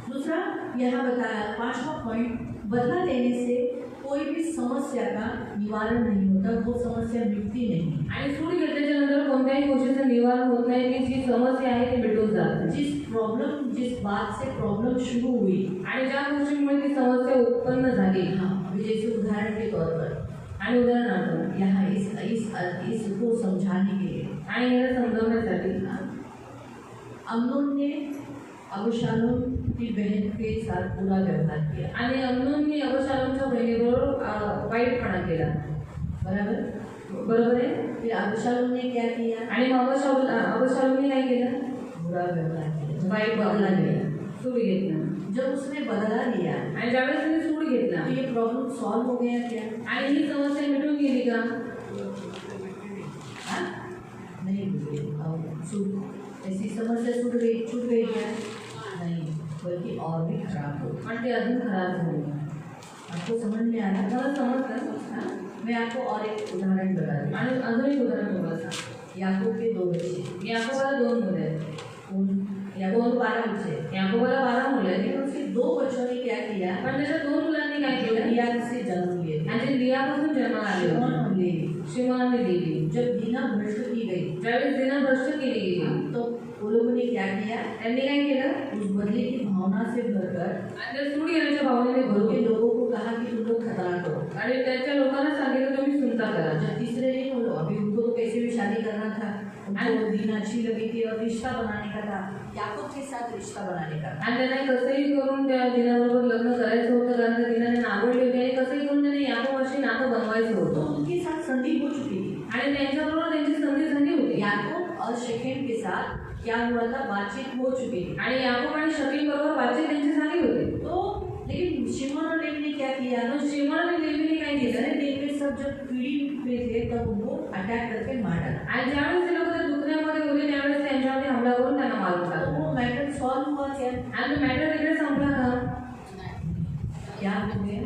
दूसरा यहाँ बताया, पांचवा पॉइंट, बदला लेने से कोई भी समस्या का निवारण नहीं होता, वो समस्या मिटती नहीं। आणि सूड घेतल्याच्या नंतर कोणत्याही गोष्टीचं निवारण होत नाही, की जी समस्या आहे ती मिटून जाते। जिस बात से प्रॉब्लम शुरू हुई आणि ज्या गोष्टीमुळे ती समस्या उत्पन्न झाली, जैसे उदाहरण के तौर पर आणि उदाहरणार्थ यहाँ इसको समझाने के लिए आणि याला समजवण्यासाठी अमनोन ने अबशालोम की बहन के साथ बुरा व्यवहार किया आणि अमनोनने अबशालोमच्या बहिणीबरोबर वाईटपणा केला। बरोबर आहे। फिर अबशालोम ने क्या किया? आणि मग अबशालोमने काय केलं? बुरा व्यवहार किया, वाईट बदला लिया, सूड घेतला। जब उसने बदला लिया आणि ज्यावेळेस त्याने सूड घेतला, तो ये प्रॉब्लम सॉल्व हो गया क्या? आणि ही समस्या मिटून गेली का? नहीं हुई। ऐसी समस्या छूट गई क्या? नहीं, बल्कि और भी खराब हो। आणि ते अजून खराब झाले। आपको समझ में आया? मला समजलं। मैं आपको और एक उदाहरण बता रही आणि अजून एक उदाहरण तुम्हाला सांग। हूँ। याकूब के 2 बच्चे, याकोबाला 2 मुले आहेत। याकूब 12 बच्चे, याकोबाला 12 मुले आहेत। लेकिन उसके 2 बच्चों ने क्या किया? पण त्याच्या 2 मुलांनी काय केलं? लिया से जन्म लिए थे। आणि लियापासून जन्माला आले शिमोन होते। और लेवी। शिमोन आणि लेवी। जब दीना भ्रष्ट की गई, ज्यावेळेस दिना भ्रष्ट केली गेली, तो वो लोगों ने क्या किया? त्यांनी काय केलं? उस बदले की भावना से भरकर आणि त्या सूड घेण्याच्या भावनेने उनके भरून लोगों को कहा कि तुम लोग खतरा करो। आणि त्याच्या लोकांना सांगितलं तुम्ही सुनता करा। जब तीसरे दिन वो लोग, अभी उनको तो कैसे भी शादी करना था, उनको दीन अच्छी लगी थी और रिश्ता बनाने का था, याकूब के साथ रिश्ता बनाने का था। आणि त्यांना कसंही करून त्या दिनाबरोबर लग्न करायचं होतं, कारण त्या दिनाने नावडली होती, आणि कसंही करून त्यांनी याकोबाशी नातं बनवायचं तो होतं। उनके साथ संधि हो चुकी थी। आणि त्यांच्याबरोबर त्यांची संधी झाली होती। याकूब और शेकेम के साथ क्या हुआ था? बातचीत हो चुकी थी। आणि याकोब आणि शकील बरोबर बातचीत त्यांची झाली होती। तो लेकिन शिमोन और लेवी ने क्या किया? तो शिमोन आणि लेवीने काय केलं? तीसरे दिन में सब जब पीढ़ी में थे तब उनको अटैक करके मार डाला। आणि ज्यावेळेस ते लोक त्या दुखण्यामध्ये होते, त्यावेळेस त्यांच्यावरती हमला करून त्यांना मारून तो टाकलं। वो मैटर सॉल्व हुआ क्या? आणि तो मॅटर तिकडे संपला का? क्या हुए?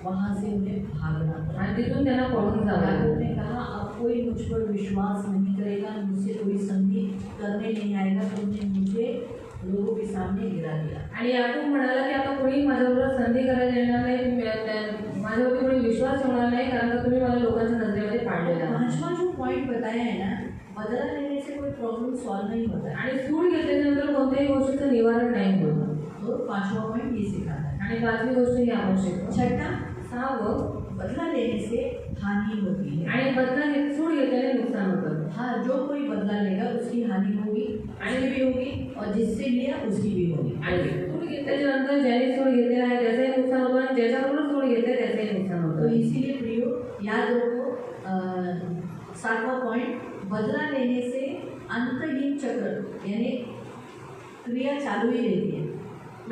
वहाँ से उन्हें भागना पड़ा। आणि तिथून त्यांना पळून जावं याकूब लागलं। ने कहा अब कोई मुझ पर विश्वास नहीं करेगा, मुझसे कोई संधि करने नहीं आएगा, तुमने मुझे लोगों के सामने गिरा दिया। आणि याकूब म्हणाला की आता कोणी माझ्याबरोबर संधी करायला येणार नाही, माझ्यावरती कोणी विश्वास ठेवणार नाही, कारण का तुम्ही मला लोकांच्या नजरेमध्ये पाडलेला आहे। 5वां जो पॉइंट बताया है ना, बदला लेने से कोई प्रॉब्लम सॉल्व नहीं होता है। आणि सूड घेतल्यानंतर कोणत्याही गोष्टीचं निवारण नाही होत। तो 5वां पॉइंट ये सिखाता है। आणि 5वी गोष्ट ही आपण शिकतो। छठा, 6वं, बदला लेने से हानि होती है। आणि बदला सूड घेतल्याने नुकसान होतं। हाँ, जो कोई बदला लेगा उसकी हानि होगी, उसकी भी होगी, और जिससे लिया उसकी भी होगी। आणि सूड घेतल्याच्या नंतर ज्याने सूड घेतलेला आहे त्याचंही नुकसान होतं, आणि ज्याच्याकडून सूड घेतले त्याचंही नुकसान तो होतं। इसीलिए प्रियो याद रखो, 7वां पॉइंट, बदला लेने से अंतहीन चक्र यानी क्रिया चालू ही रहती है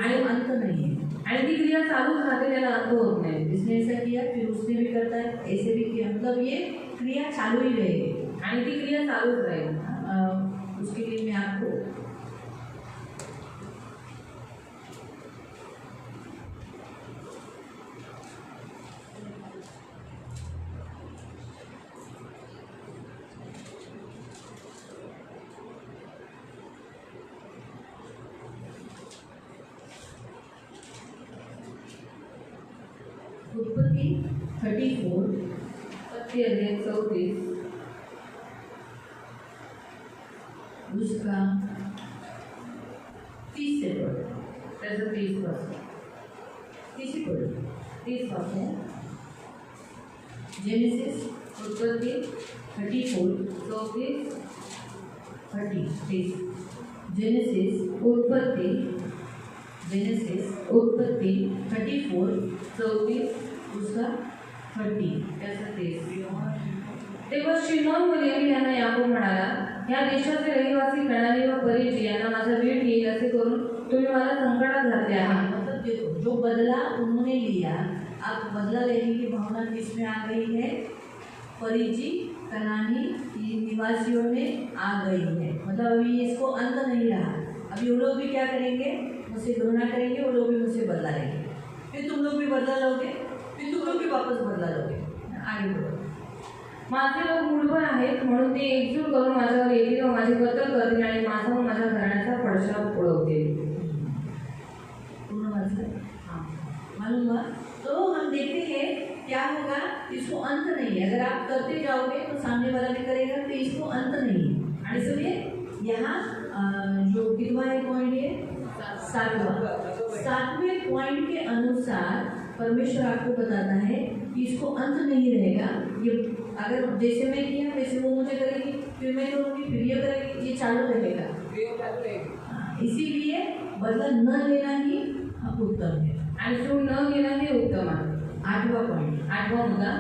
आणि अंत नहीं है। आणि ती क्रिया चालूच राहते, त्याला अंत होत नाही। जिसने ऐसा किया फिर उसने भी करता है, ऐसे भी किया, मतलब ये क्रिया चालू ही रहेगी आणि ती क्रिया चालूच राहील। उसके लिए मैं आपको उत्पत्ति 34 पत्ती अध्याय 34 उसका 30 से पढ़ो, त्याचं 30 पासून 30 से पढ़ो। 30 पासून जेनेसिस उत्पत्ती 34 34 30 जेनेसिस उत्पत्ती जेनेसिस उत्पत्ती 34 34 उसका 30। त्याचं 30। तेव्हा शिमोन व लेवी यांना याकोब म्हणाला, या देशाचे रहिवासी कनानी व परिजी यांना माझा वेळ येईल असे करून तुम्ही मला संकटात घातले आहे। मतलब देखो, जो बदला उन्होंने लिया, अब बदला लेने की भावना किसमें आ गई है? परिजी कनानी निवासियों में आ गई है। मतलब अभी इसको अंत नहीं रहा, अभी वो लोग भी क्या करेंगे? मुझसे घृणा करेंगे, वो लोग भी मुझसे बदला लेंगे, फिर तुम लोग भी बदला लोगे, फिर तुम लोग भी वापस बदला लोगे। आगे बढ़ो। माझे लोक मूढभर आहेत, म्हणून ते एकजूट करून माझ्यावर येतील व माझी कत्तल करतील आणि माझा व माझ्या घराण्याचा पडशा उडवतील। पूर्ण वाचलं हाँ मालूम हुआ। तो हम देखते हैं क्या होगा, इसको अंत नहीं है। अगर आप करते जाओगे तो सामने वाला भी करेगा, तो इसको अंत नहीं है। इसलिए यहाँ जो कितना है पॉइंट है, सातवें पॉइंट के अनुसार परमेश्वर आपको बताता है कि इसको अंत नहीं रहेगा। ये अगर जैसे मैं किया वैसे वो मुझे करेगी, फिर मैं करूँगी, फिर ये करेगी, ये चालू रहेगा। इसीलिए बदला न लेना ही उत्तम है। आणि सूड न घेणं हे उत्तम आहे। 8वां पॉइंट, 8वां मुद्दा,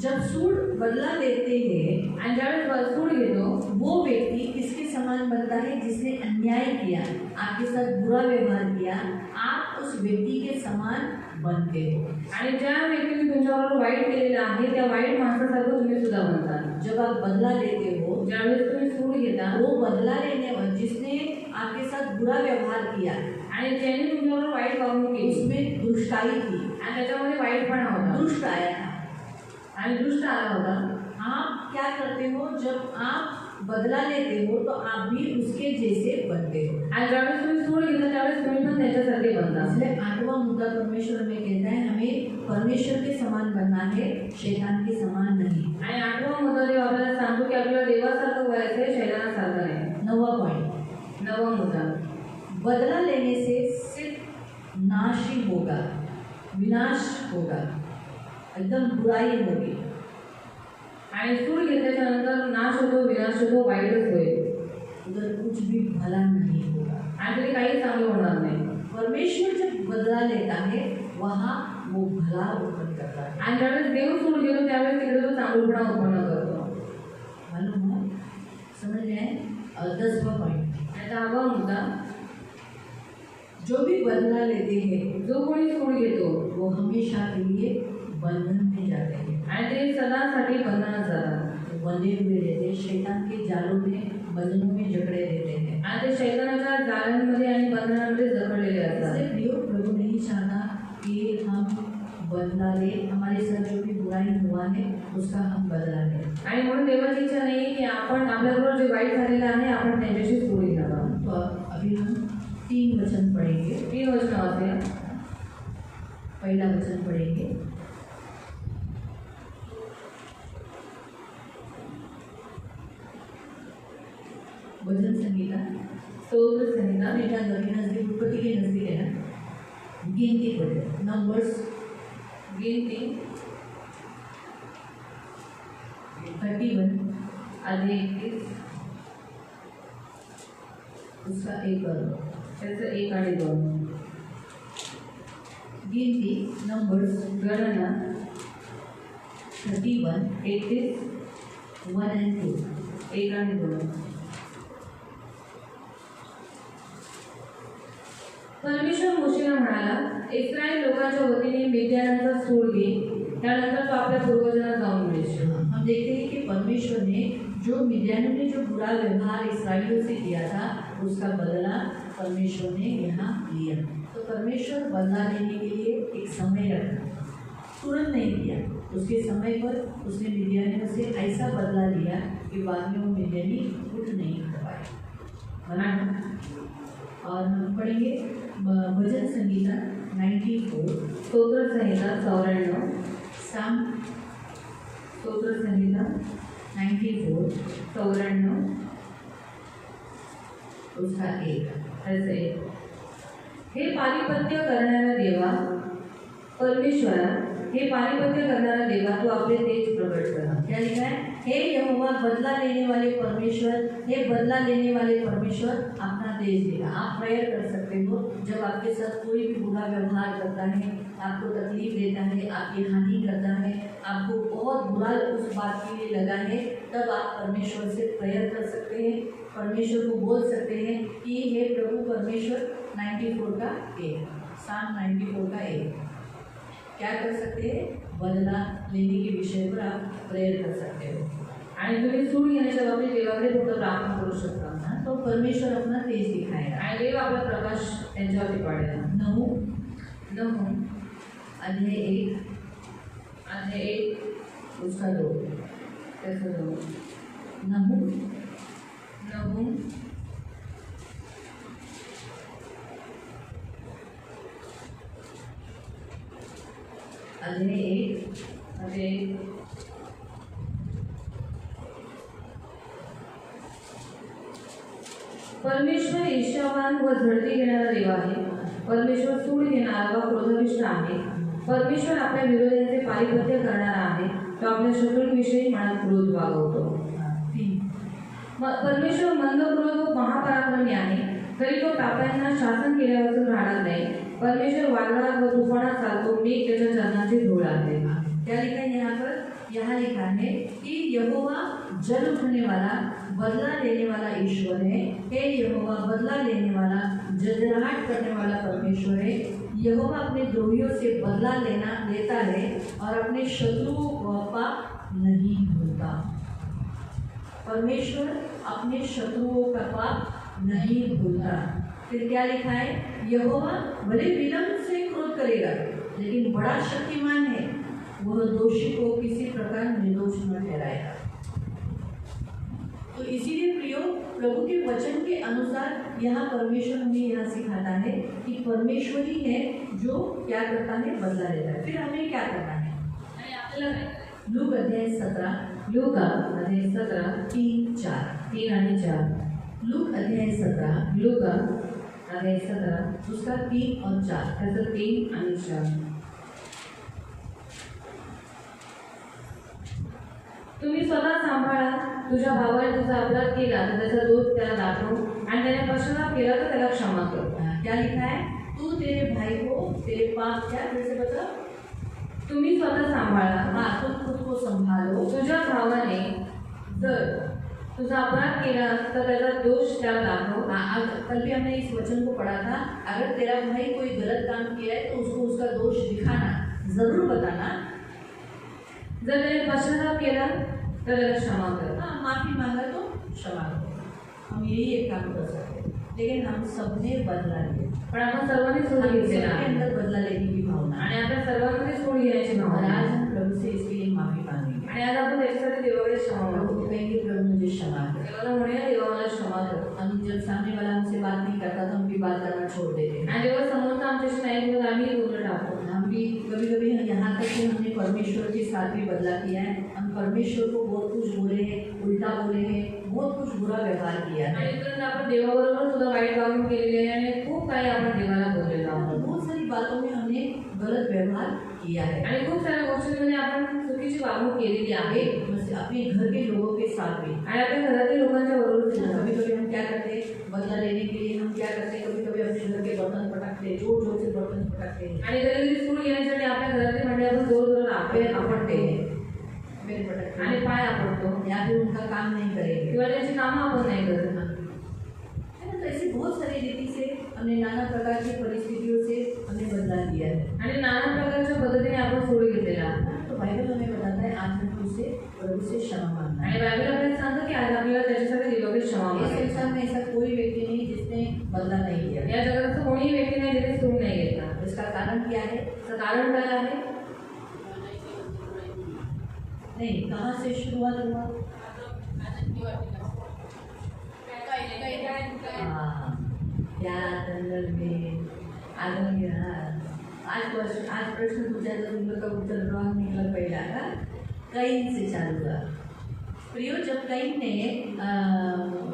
जब सूड बदला लेते हैं आणि ज्यावेळेस सूड घेतो वो व्यक्ति किसके समान बनता है, जिसने अन्याय किया, आपके साथ बुरा व्यवहार किया, आप उस व्यक्ति के समान बनते हो। आणि ज्या व्यक्तीने तुमच्याबरोबर वाईट केलेलं आहे त्या वाईट माणसासारखं तुम्ही सुद्धा बनता। जब आप बदला लेते हो, ज्यावेळेस तुम्ही सूड घेता, वो बदला लेने वाला जिसने आपके साथ बुरा व्यवहार किया आणि ज्याने तुमच्याबरोबर वाईट वागणूक केली उसमें दुष्टाई थी, आणि त्याच्यामध्ये वाईटपणा होता दुष्ट आया था। आणि दुष्ट आला होता। आप क्या करते हो, जब आप बदला लेते हो तो आप भी उसके जैसे बनते हो। आणि ज्यावेळेस तुम्ही सूड घेता त्यावेळेस तुम्ही पण त्याच्यासारखे बनता। इसलिए 8वां मुद्दा परमेश्वर में कहता है हमें परमेश्वर के समान बनना है, शैतान के समान नहीं। आणि 8वां मुद्दा देव आपल्याला सांगतो की आपल्याला देवासारखं व्हायचं आहे, शैतानासारखं नाही। 9वां पॉइंट, 9वां मुद्दा, बदला लेने से सिर्फ नाश ही होगा, विनाश होगा, एकदम बुराई होगी। आणि सूड घेतल्याच्या नंतर नाश होतो, विनाश होतो, वाईटच होईल, उधर कुछ भी भला नहीं होगा। आणि तरी काही चांगलं होणार नाही। परमेश्वर जब बदला लेता है वहाँ वो भला उत्पन्न करता है। आणि ज्यावेळेस देव सूड घेतो त्यावेळेस तिकडे तो चांगुलपणा उत्पन्न करतो। मालूम है, समझ गए। 10वां पॉइंट, आणि 10वां मुद्दा, जो भी बदला लेते हैं जो कोणी सूड घेतो वो हमेशा के लिए बंधन में जाते हैं, आणि ते सदासाठी बंधनात जातात। बंधे हुए रहते हैं, शैतान के जालों में, बंधनों में जकड़े रहते हैं। आणि ते शैतानाच्या जाळ्यांमध्ये आणि बंधनांमध्ये जखडलेले असतात। इसलिए प्रियो, प्रभु नहीं चाहता कि हम बदला ले, हमारे साथ जो भी बुराई हुआ है उसका हम बदला लें। आणि म्हणून देवाची इच्छा नाही की आपण आपल्याबरोबर जे वाईट झालेलं आहे आपण त्यांच्याशी सूड घ्यावा। तो अभी हम 3 वचन पढ़ेंगे। 3 वचन वाचूया। पहला वचन पढ़ेंगे, भजन संगीता, स्तोत्र संहिता, बेटा नबी नजदीक, उत्पत्ति के नजदीक है ना, गिनती पढ़े, नंबर्स गिनती 31 अध्याय 21 उसका 1 और 2। त्याचं 1 आणि 2। गिनती नंबर्स गणना 31 31 1 and 2। 1 आणि 2। परमेश्वर मोशेला म्हणाला, इस्रायल लोकांच्या वतीने मिद्यानाचा सूड घे, त्यानंतर तो आपल्या पूर्वजांना जाऊन मिळेल। हम देखते हैं कि परमेश्वर ने जो मिद्यानियों ने जो बुरा व्यवहार इसराइलियों से किया था उसका बदला परमेश्वर ने यहाँ लिया। तो परमेश्वर बदला लेने के लिए एक समय रखा, तुरंत नहीं किया, उसके समय पर उसने मिद्यानियों से ऐसा बदला लिया कि बाद में वो मिद्यानी उठ नहीं पाए। और हम पढ़ेंगे भजन संगीता 94, स्तोत्र संहिता 94, साम स्तोत्र संहिता 94 94 उसका 1। त्याचं 1। हे पारिपत्य करणारा देवा, परमेश्वरा, हे पारिपत्य करणारा देवा, तू आपले तेज प्रकट कर। क्या लिखा है? हे यहोवा, बदला लेने वाले परमेश्वर, हे बदला लेने वाले परमेश्वर, अपना तेज दिखा। आप प्रेयर कर सकते हो जब आपके साथ कोई भी बुरा व्यवहार करता है, आपको तकलीफ देता है, आपकी हानि करता है, आपको बहुत बुरा उस बात के लिए लगा है, तब आप परमेश्वर से प्रेयर कर सकते हैं, परमेश्वर को बोल सकते हैं कि हे प्रभु परमेश्वर। 94 का 1, साम 94 का 1। क्या कर सकते हैं? बदला लेने के विषय पर आप प्रेयर कर सकते हो। आणि तुम्ही सूड घेण्याच्या बाबतीत देवाकडे फक्त प्रार्थना करू शकता। तो परमेश्वर अपना तेज दिखाएगा आणि देव आपला प्रकाश त्यांच्यावरती पाडेल। 9 अध्याय 1 अध्याय 1 उसका 2, त्याचं 2। 9 9 अध्याय 1 अध्याय परमेश्वर ईर्ष्यावान व झडती घेणारा देव आहे. परमेश्वर सूड घेणारा व क्रोधाविष्ट आहे. परमेश्वर आपल्या विरोध्यांचे पारिपत्य करणारा आहे. तो आपल्या शत्रूंविषयी मनात क्रोध वागवतो. परमेश्वर मंद क्रोध व महापराक्रमी आहे, तरी तो पाप्यांना शासन केल्यापासून राहणार नाही. परमेश्वर वादळात व तुफानात चालतो, मेघ त्याच्या चरणाची धूळ आहे. क्या लिखा है यहाँ लिखा है कि यहोवा जल उठने वाला, बदला लेने वाला ईश्वर है। हे यहोवा बदला लेने वाला, जजराहट करने वाला परमेश्वर है। यहोवा अपने द्रोहियों से बदला लेता है और अपने शत्रुओं को पाप नहीं भूलता। परमेश्वर अपने शत्रुओं का पाप नहीं भूलता। फिर क्या लिखा है, यहोवा भले विलंब से क्रोध करेगा, लेकिन बड़ा शक्तिमान है, वह दोषी को किसी प्रकार निर्दोष न ठहराएगा। तो इसीलिए प्रियो, प्रभु के वचन के अनुसार यहाँ परमेश्वर हमें यहाँ सिखाता है कि परमेश्वर ही है जो क्या करता है, बदला लेता है। फिर हमें क्या करना है, लूक अध्याय 17 लूका अध्याय 17 3 आणि 4 लूक अध्याय 17 लूका अध्याय 17 उसका 3 और 4 त्याचं 3 आणि 4. तुम्ही स्वतः सांभाळा. तुझ्या भावाने तुझा अपराध केला तर त्याचा दोष त्याला दाखव, आणि त्याने पश्चाताप केला तर त्याला क्षमा कर. क्या लिखा है, तू तेरे भाई को तेरे पाप, क्या फिर से बता, तुम्ही स्वतः सांभाळा. हाँ तुम खुद को संभालो. तुझ्या भावाने जर तुझा अपराध केला तर त्याचा दोष त्याला दाखव. कल भी हमने इस वचन को पढ़ा था, अगर तेरा भाई कोई गलत काम किया है तो उसको उसका दोष दिखाना, जरूर बताना. जर त्याने पश्चाताप केला तर त्याला क्षमा कर. हाँ, माफी मांगा तो क्षमा करो. हम यही एक काम कर सकते हैं, लेकिन हम सबने बदला लिया. पण आपण सर्वांनी सोड घेतलेला सबके अंदर बदला लेने की भावना है. आणि आपल्या सर्वांमध्ये सोड घेण्याची और भावना आज आहे. हम प्रभु से इसके लिए माफी मांगेंगे. आणि आज आपण त्याच्यासाठी देवाकडे क्षमा प्रभु मागू. को कहेंगे, प्रभु मुझे क्षमा कर. देवाला म्हणूया, देवा मला क्षमा कर. हम जब सामने वाला हमसे बात नहीं करता तो हम भी बात करना छोड़ देते हैं. आणि जेव्हा समोरचा आमच्याशी नाही बोलत आम्ही बोलत टाकतो. हम भी कभी कभी यहाँ तक कि हमने परमेश्वर के साथ भी बदला किया है. हम परमेश्वर को बहुत कुछ बोले हैं, उल्टा बोले हैं, बहुत कुछ बुरा व्यवहार किया है. आणि इकडून आपण देवाबरोबर सुद्धा वाईट वागणूक केलेली आहे आणि खूप काही आपण देवाला बोललेलो और आहोत. बहुत सारी बातों में हमने गलत व्यवहार किया है. आणि खूप साऱ्या गोष्टींमध्ये आपण चुकीची वागणूक केलेली आहे. अपने घर के लोगों के साथ भी. आणि आपल्या घरातील लोकांच्या बरोबर सुद्धा. कभी कभी हम क्या करते हैं, बदला लेने के लिए हम क्या करते हैं, कभी कभी अपने घर के बर्तन पटकते हैं, जोर जोर से बर्तन पटकते हैं, आणि कधी सूड घेण्यासाठी आपल्या घरातील मंडळी आपण जोर जोरात पैर आपटते पटकते हैं, पैर पटकते आणि हैं, पाय आपटतो या फिर उनका काम नहीं करेंगे. किंवा त्यांची कामं आपण नाही करत. है ना. तो ऐसी बहुत सारी रीति से हमने नाना प्रकार की परिस्थितियों से हमने बदला लिया है. आणि नाना प्रकारच्या पद्धतीने आपण सोड घेतलेला आहे. तो बाइबल हमें बताता है आज हमें उससे प्रभु से क्षमा मांगना है. आणि बायबल आपल्याला सांगतं की आज आपल्याला त्याच्यासाठी देवाकडे क्षमा इस मागायची. संसार में ऐसा कोई व्यक्ति नहीं जिसने बदला नहीं लिया. या जगात असं कोणीही व्यक्ती नाही ज्याने सूड नाही घेतला. इसका कारण क्या है, त्याचं कारण काय आहे? नहीं, कहाँ से शुरुआत हुआ. हाँ, प्यार दंगल में आदम गिरा. आज प्रश्न पूछा तो तुम लोग का उत्तर रॉन्ग निकला. पहला का कैन से चालू हुआ. प्रियो, जब कैन ने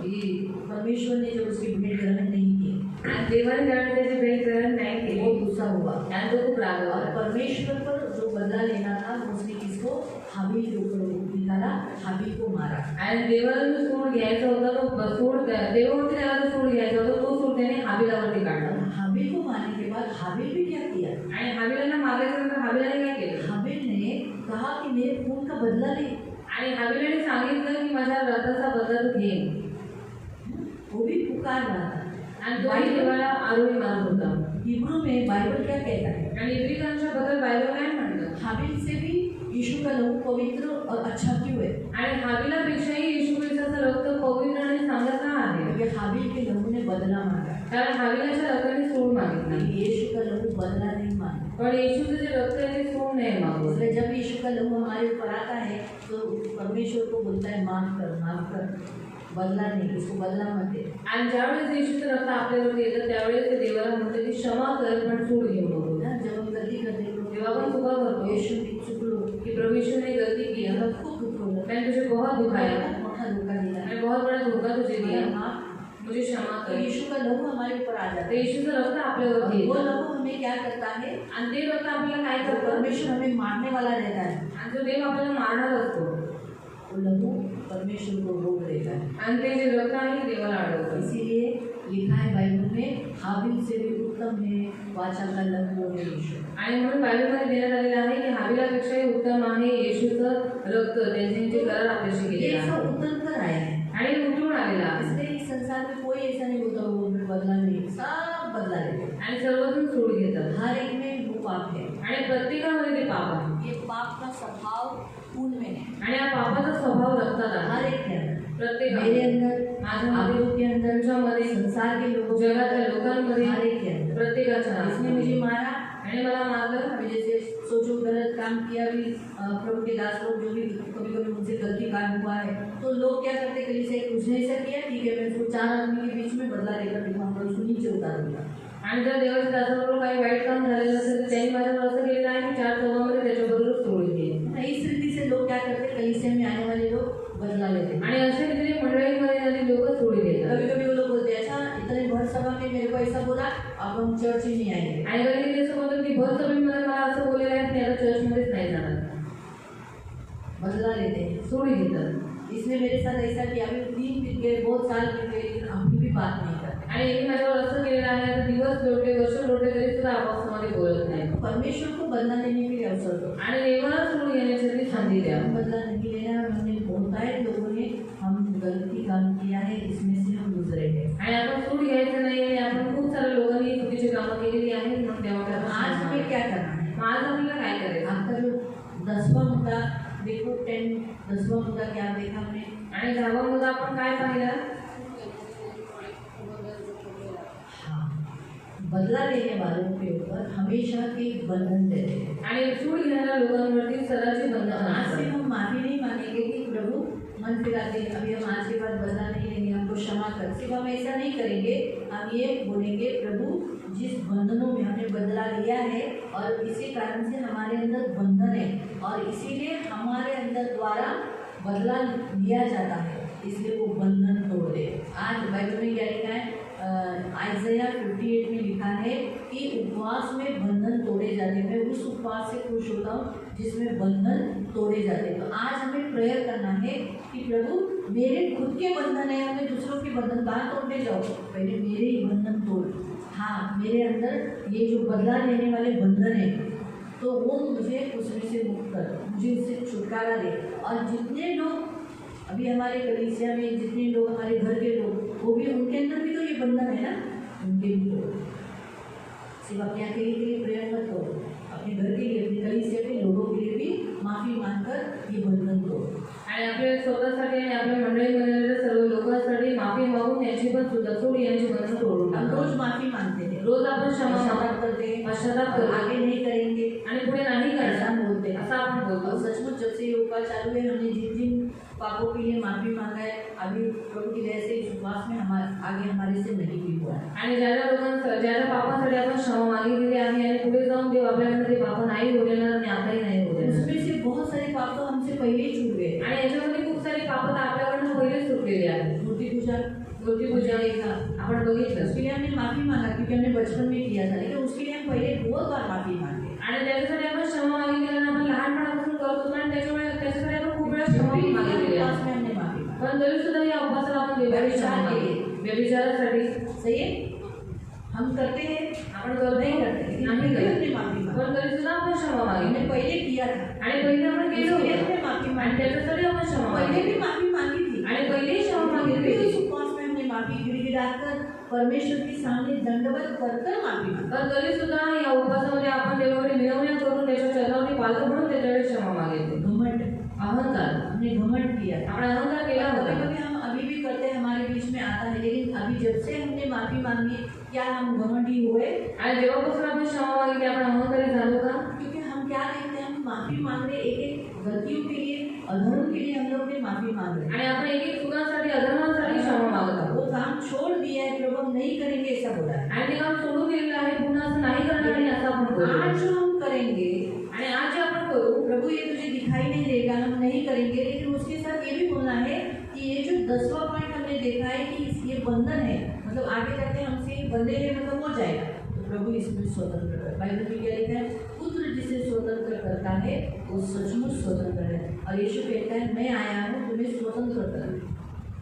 ये परमेश्वर ने जब उसकी भेंट ग्रहण नहीं की, आणि देवाने ज्यावेळी त्याची भेट ग्रहण नाही वो केली गुस्सा हुआ आणि तो खूप रागवला. और परमेश्वर पर जो बदला लेना था उसने किसको, हाबिल के ऊपर निकाला, हाबिल को मारा. आणि देवाला जो सूड घ्यायचा होता तो सूड देवावरती त्याला जो सूड घ्यायचा होता तो सूड त्याने हाबिलावरती काढला. हाबिल को मारने के बाद हाबिल भी क्या किया, आणि हाबिलांना मारल्यानंतर हाबिलाने काय केलं? हाबिल ने कहा कि मेरे खून का बदला ले. आणि हाबिलाने सांगितलं की माझ्या रथाचा बदला तू घे. वो भी पुकार रहा था. आणि तोही देवाला आरोही मारत होता. हिब्रू में बाइबल क्या कहता है, आणि इब्रिकांच्या बद्दल बायबल काय म्हणतं? हाबिल से भी यीशु का लहू पवित्र और अच्छा क्यों है, आणि हाबिलापेक्षाही येशू ख्रिस्ताचं रक्त पवित्र आणि चांगलं का आहे? क्योंकि हाबिल के लहू ने बदला मांगा, कारण हाबिलाच्या रक्ताने सूड मागितली. लेकिन यीशु का लहू बदला नहीं मांगा. पण येशूचं जे रक्त आहे ते सूड नाही मागवत. इसलिए जब यीशु का लहू हमारे ऊपर आता है तो परमेश्वर को बोलता है माफ कर, बदला नहीं, इसको बदला मत दे. आणि ज्यावेळेस येशूचं रक्त आपल्यावरती येतं त्यावेळेस ते देवाला म्हणतं की क्षमा कर पण सूड घेऊ नको. जब हम गलती करते हैं तो तेव्हा आपण चुका करतो. यीशु मी चुकलो, कि प्रभु यीशु ने गलती की है, मला खूप दुखवलं, मैंने तुझे बहुत दुखाया, बहुत मोठा धोका दिला, मैंने बहुत बड़ा धोखा तुझे दिया, मला माफ, मुझे क्षमा तो कर. यीशु का लहू हमारे ऊपर आ जाता तर है। येशूचं रक्त आपल्यावरती वो येतं. लहू हमें क्या करता है, आणि ते रक्त आपल्याला काय तो करतं, परमेश्वर हमें मारने वाला रहता है, आणि जो देव आपल्याला मारणार असतो, वो लहू परमेश्वर को रोक देता है। आणि ते जे रक्त आहे ते देवाला अडवतं. इसीलिए लिखा है बाइबल में, हाबिल से भी उत्तम है वाचा का लहू है यीशु। आणि म्हणून बायबलमध्ये देण्यात आलेलं आहे की हाबिलापेक्षाही उत्तम आहे येशूचं रक्त, त्यांनी जे करार आपल्याशी ये केलेलं सब आहे उतर कर आया है, आणि उतरून आलेला आहे. इसलिए इस संसार में कोई ऐसा नहीं होता वो बदला नहीं, सब बदला लेते हैं। आणि सर्वजण सोड घेतात हर एक में वो पाप है, आणि प्रत्येकामध्ये ते पाप आहे ये पाप का स्वभाव खून में है, आणि या पापाचा स्वभाव रक्तात आहे. हर एक के अंदर, प्रत्येक मेरे अंदर, माझ्यामध्ये, आप लोग के अंदर, तुमच्यामध्ये, संसार के लोगों के जगातल्या अंदर, लोकांमध्ये, हर एक के अंदर। प्रत्येकाच्या इसने मुझे मारा, आणि मला मारलं. अभी जैसे सोचो गलत काम किया भी, प्रभु के दास लोग जो भी कभी कभी उनसे गलती काम हुआ है, तो लोग क्या करते, कहीं से उसने ऐसा किया, ठीक है मैं उसको 4 आदमी के बीच में बदला लेकर दिखाऊंगा, उसको नीचे उतार दूंगा। आणि जर देवाच्या दासाबरोबर काही वाईट काम झालेलं असेल तर त्यांनी माझ्यावर असं केलेलं आहे की 4 चौघांमध्ये त्याच्याबरोबर सोडून दिली. इस रीति से लोग क्या करते, कहीं से में आने वाले लोग बदला लेते हैं। आणि अशा रीतीने मंडळीमध्ये आलेली लोक सोडी देतात. कभी कभी वो लोग बोलते हैं, अच्छा इतने भर सभा में मेरे को ऐसा बोला, अब हम चर्च ही नहीं आएंगे। आणि कधी ते असं बोलतात की भर सभेमध्ये मला असं बोललेलं आहे की आता चर्चमध्येच नाही जाणार, बदला लेते हैं। सोडी घेतात. इसने मेरे साथ ऐसा किया, अभी 3 बीत गए, बहुत साल बीत गए, लेकिन अभी भी बात नहीं करते। आणि यांनी माझ्यावर असं केलेलं आहे, आता दिवस लोटले, वर्ष लोटले, तरी सुद्धा आपसामध्ये बोलत नाही. परमेश्वर को बदला लेने के लिए अवसर दो, आणि देवाला सोड घेण्यासाठी संधी द्या. हम बदला नहीं लेना। हमने होता है लोगों ने, हम गलती काम किया है, इसमें से हम गुजरे हैं। आणि आपण सूड घ्यायचं नाही आणि आपण खूप साऱ्या लोकांनी चुकीची कामं केलेली आहेत, मग देवाकडे आपण आज क्षमा हमें मागायची. क्या करना है, मग आज आपल्याला काय करायचं. आपका जो 10वां मुद्दा देखो, 10वां मुद्दा क्या देखा हमने, आणि 10वां मुद्दा आपण काय पाहिलं, बदला लेने वालों के ऊपर हमेशा के बंधन देते हैं। आणि सूड घेणाऱ्या लोकांवरती सदाची बंधन आज से असतात. हम माफी नहीं मांगेंगे कि प्रभु मन फिराते हैं, अभी हम आज के बाद बदला नहीं लेंगे, हमको क्षमा कर, सिर्फ हम ऐसा नहीं करेंगे, हम ये बोलेंगे प्रभु जिस बंधनों में हमने बदला लिया है और इसी कारण से हमारे अंदर बंधन है और इसीलिए हमारे अंदर द्वारा बदला लिया जाता है, इसलिए वो बंधन तोड़ दे। आज बाइबल में क्या लिखा है, आइज़ाया 58 में लिखा है कि उपवास में बंधन तोड़े जाते हैं। मैं उस उपवास से खुश होता हूँ जिसमें बंधन तोड़े जाते हैं। तो आज हमें प्रेयर करना है कि प्रभु मेरे खुद के बंधन है, हमें दूसरों के बंधन कहाँ तोड़ने जाओ, पहले मेरे ही बंधन तोड़। हाँ, मेरे अंदर ये जो बदला लेने वाले बंधन है तो वो मुझे उसमें से मुक्त कर, मुझे उससे छुटकारा दे। और जितने लोग अभी हमारे कलीसिया में, जितने लोग हमारे घर के लोग, वो भी उनके अंदर भी तो ये बंधन है ना, उनके भी तोड़। सिर्फ अपने अकेले के लिए प्रेयर मत करो, अपने घर के लिए, अपने कलीसिया के लोगों के लिए भी माफी मांगकर ये बंधन तोड़। आणि आपल्या स्वतःसाठी आणि आपल्या मंडळीमध्ये आलेल्या सर्व लोकांसाठी माफी मागून याची पण सुद्धा सोड यांची बंधन तोडून हम टाका. रोज माफी मांगते हैं, रोज आपण क्षमा पश्चाताप करते हैं, पश्चाताप और करतो आगे नहीं करेंगे आणि पुढे नाही ऐसा करणार बोलते हैं। असं आपण और बोलतो. सचमुच जब से ये उपवास चालू है, हमने जिन जिन पापों के लिए माफी मांगा है, अभी प्रभु की दया से इस उपवास में आगे हमारे से नहीं भी हुआ है। आणि ज्या ज्या लोकांचं ज्या ज्या पापांसाठी आपण क्षमा मागितलेली आहे आणि पुढे जाऊन देव आपल्याकडे ते पाप नाही होऊ देणार आणि आताही नाही होऊ देणार. उसमें से बहुत सारे पाप तो हमसे पहले ही छूट गए। आणि याच्यामध्ये खूप सारी पाप तर आपल्याकडनं पहिलेच सुटलेली आहेत. मूर्ति पूजा, मूर्तिपूजा देखा, आपण बघितलं उसके लिए हमने माफी मांगा क्योंकि हमने बचपन में किया था, लेकिन उसके लिए हम पहले बहुत बार माफी मांगे। आणि त्याच्यासाठी आपण क्षमा मागितली आणि आपण लहानपणापासून करतो आणि त्याच्यासाठी आपण खूप वेळा क्षमा फिर भी मागितलेली आहे. उपवास में हमने माफी मांगी। पण तरी सुद्धा या उपवासाला आपण देवाला क्षमा मागितली. व्यभिचारासाठी सही है, हम करते हैं, आपण करतो नहीं करते, लेकिन नाही फिर भी करत. हमने माफी मांगी। पण तरी सुद्धा आपण क्षमा हमने मागितली पहले किया था, आणि पहिले आपण केलं उसके लिए होतं हमने माफी आणि मांगी, त्याच्यासाठी आपण क्षमा पहले मागितली भी माफी मांगी थी, आणि पहिलेही क्षमा फिर मागितली भी उस होती. उपवास में हमने माफी गिड़गिड़ाकर परमेश्वर के सामने दंडवत कर माफी मांगी। पण तरी सुद्धा या उपवासामध्ये आपण देवाकडे विनवण्या करून त्याच्या चरणावरती पालक म्हणून त्याच्याकडे क्षमा मागितली. घमंड, अहंकार, हमने घमंड किया था। आपण अहंकार केला कभी होता. कभी हम अभी भी करते हैं, हमारे बीच में आता है, लेकिन अभी जब से हमने माफी मांगी, क्या हम घमंडी हुए? आणि जेव्हापासून आपण क्षमा मागितली आपण अहंकारी झालो का? क्योंकि हम क्या देखते हैं, हम माफी मांग रहे, एक एक गलतियों के लिए, अधर्म के लिए हम लोग ने माफी मांग रहे। आणि आपण एक एक चुकांसाठी अधर्मांसाठी क्षमा मागत आहोत. वो काम छोड़ दिया है, प्रभु हम नहीं करेंगे ऐसा बोला है। आणि ते काम सोडून दिलेलं आहे, पुन्हा असं नाही करणार आणि असं आपण बोलतो. आज जो हम करेंगे आणि आज जे आपण प्रभु ये तुझे दिखाई नहीं देगा, हम नहीं करेंगे, लेकिन उसके साथ ये भी बोलना है कि ये जो 10वां पॉइंट हमने देखा है कि ये बंधन है, मतलब आगे जाके हमसे बंधे हैं, मतलब हो जाएगा, तो प्रभु इसमें स्वतंत्र कर। बाइबल में क्या लिखा है? पुत्र जिसे स्वतंत्र करता है वो सचमुच स्वतंत्र है। और यीशु कहता है मैं आया हूँ तुम्हें स्वतंत्र करने,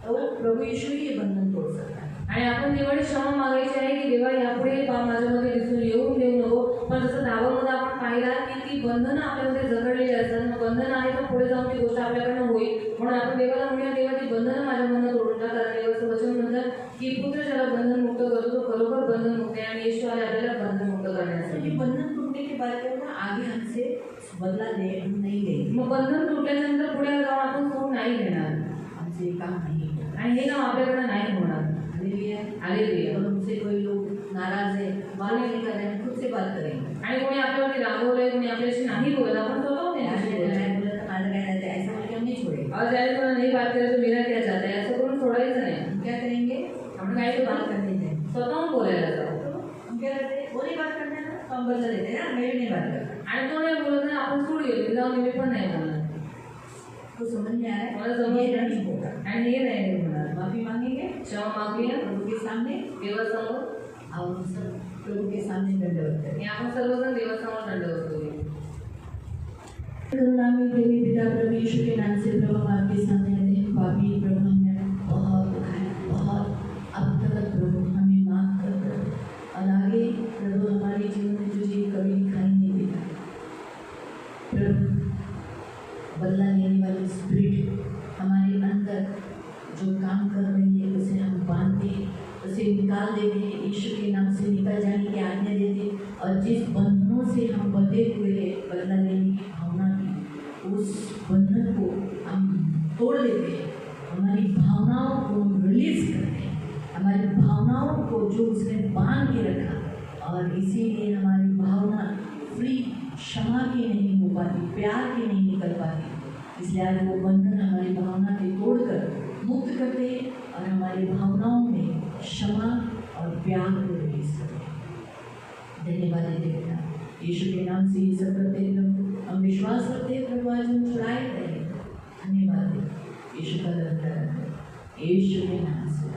तो प्रभु यीशु ही ये बंधन तोड़ सकता है। आणि आपण देवाने क्षमा मागायची आहे की देवा यापुढे माझ्यामध्ये दिसून येऊ देऊ नको. पण जसं दावामध्ये आपण पाहिला की ती बंधनं आपल्यामध्ये जगडलेली असतात, मग बंधनं आहे तर पुढे जाऊन ती गोष्ट आपल्याकडनं होईल. म्हणून आपण देवाला म्हणूया देवा ती बंधनं माझ्यामधनं तोडून टाक. कारण देवाचं वचन म्हणतं की पुत्र ज्याला बंधन मुक्त करतो तो खरोखर बंधन मुक्त आहे आणि येशू आले आपल्याला बंधन मुक्त तो करण्यासाठी. ये बंधन टूटने के बाद क्या होगा? आगे हमसे बदला नहीं लेंगे, मग बंधन तुटल्यानंतर पुढे जाऊन आपण सोडून नाही घेणार हमसे ये काम नहीं होगा। आणि हे काम आपल्याकडे नाही होणार. हालेलुया। हालेलुया। और हमसे कोई लोग नाराज है, बात नहीं कर रहे हैं, खुद से बात करेंगे। आणि कोणी आपल्यावरती रागवलंय, कोणी आपल्याशी नाही बोलत, आपण स्वतःहून त्यांच्याशी बोलायचं. ऐसा बोल के हम नहीं छोड़ेंगे। और ज्यादा कोणा नहीं बात करे तो मेरा क्या चाहता है असं करून सोडायचं नाही. हम क्या करेंगे? आपण काय बात बात करने दें। स्वतःहून बोलायला जाऊ. तो हम क्या करते हैं? वो नहीं बात करते हैं ना, तो हम बदला देते हैं ना, मैं भी नहीं बात करता। आणि तो नाही बोलत नाही, आपण सोड गेलो जाऊन मी पण नाही बोलणार. तो समझ में आ रहा है? मला समज ये नहीं होगा। आणि हे नाही होणार. माफी मांगेंगे क्षमा मागूया प्रभु के सामने देवासमोर और हम सब प्रभु के सामने दंडवत करें। आणि आपण सर्वजण देवासमोर दंडवत करूया. करुणा में देवी पिता प्रभु यीशु के नाम से प्रभु हम आपके सामने आते हैं। पापी प्रभु हमने बहुत दुखाया, बहुत अब तक प्रभु हमें माफ कर दो। और आगे प्रभु हमारे जीवन में तुझे कभी दिखाई नहीं देगा। प्रभु बदला लेने वाली स्पिरिट हमारे अंदर जो काम कर रही है उसे हम बांधते, उसे निकाल देते हैं, यीशु के नाम से निकल जाने की आज्ञा देते। और जिस बंधनों से हम बंधे हुए हैं बदला लेने की भावना की, उस बंधन को हम तोड़ देते हैं, हमारी भावनाओं को हम रिलीज करते हैं, हमारी भावनाओं को जो उसने बांध के रखा, और इसीलिए हमारी भावना फ्री, क्षमा की नहीं हो पाती, प्यार की नहीं निकल पाती। इसलिए आज वो बंधन हमारी भावना के तोड़कर मुक्त करते हैं और हमारी भावनाओं में क्षमा और प्यार को रिलीज करते हैं। धन्यवाद देते हैं पिता, यीशु के नाम से ये सब करते हैं प्रभु, हम विश्वास करते हैं प्रभु आज हम छुड़ाए गए। धन्यवाद देते यीशु का धन्यवाद, यीशु के नाम से।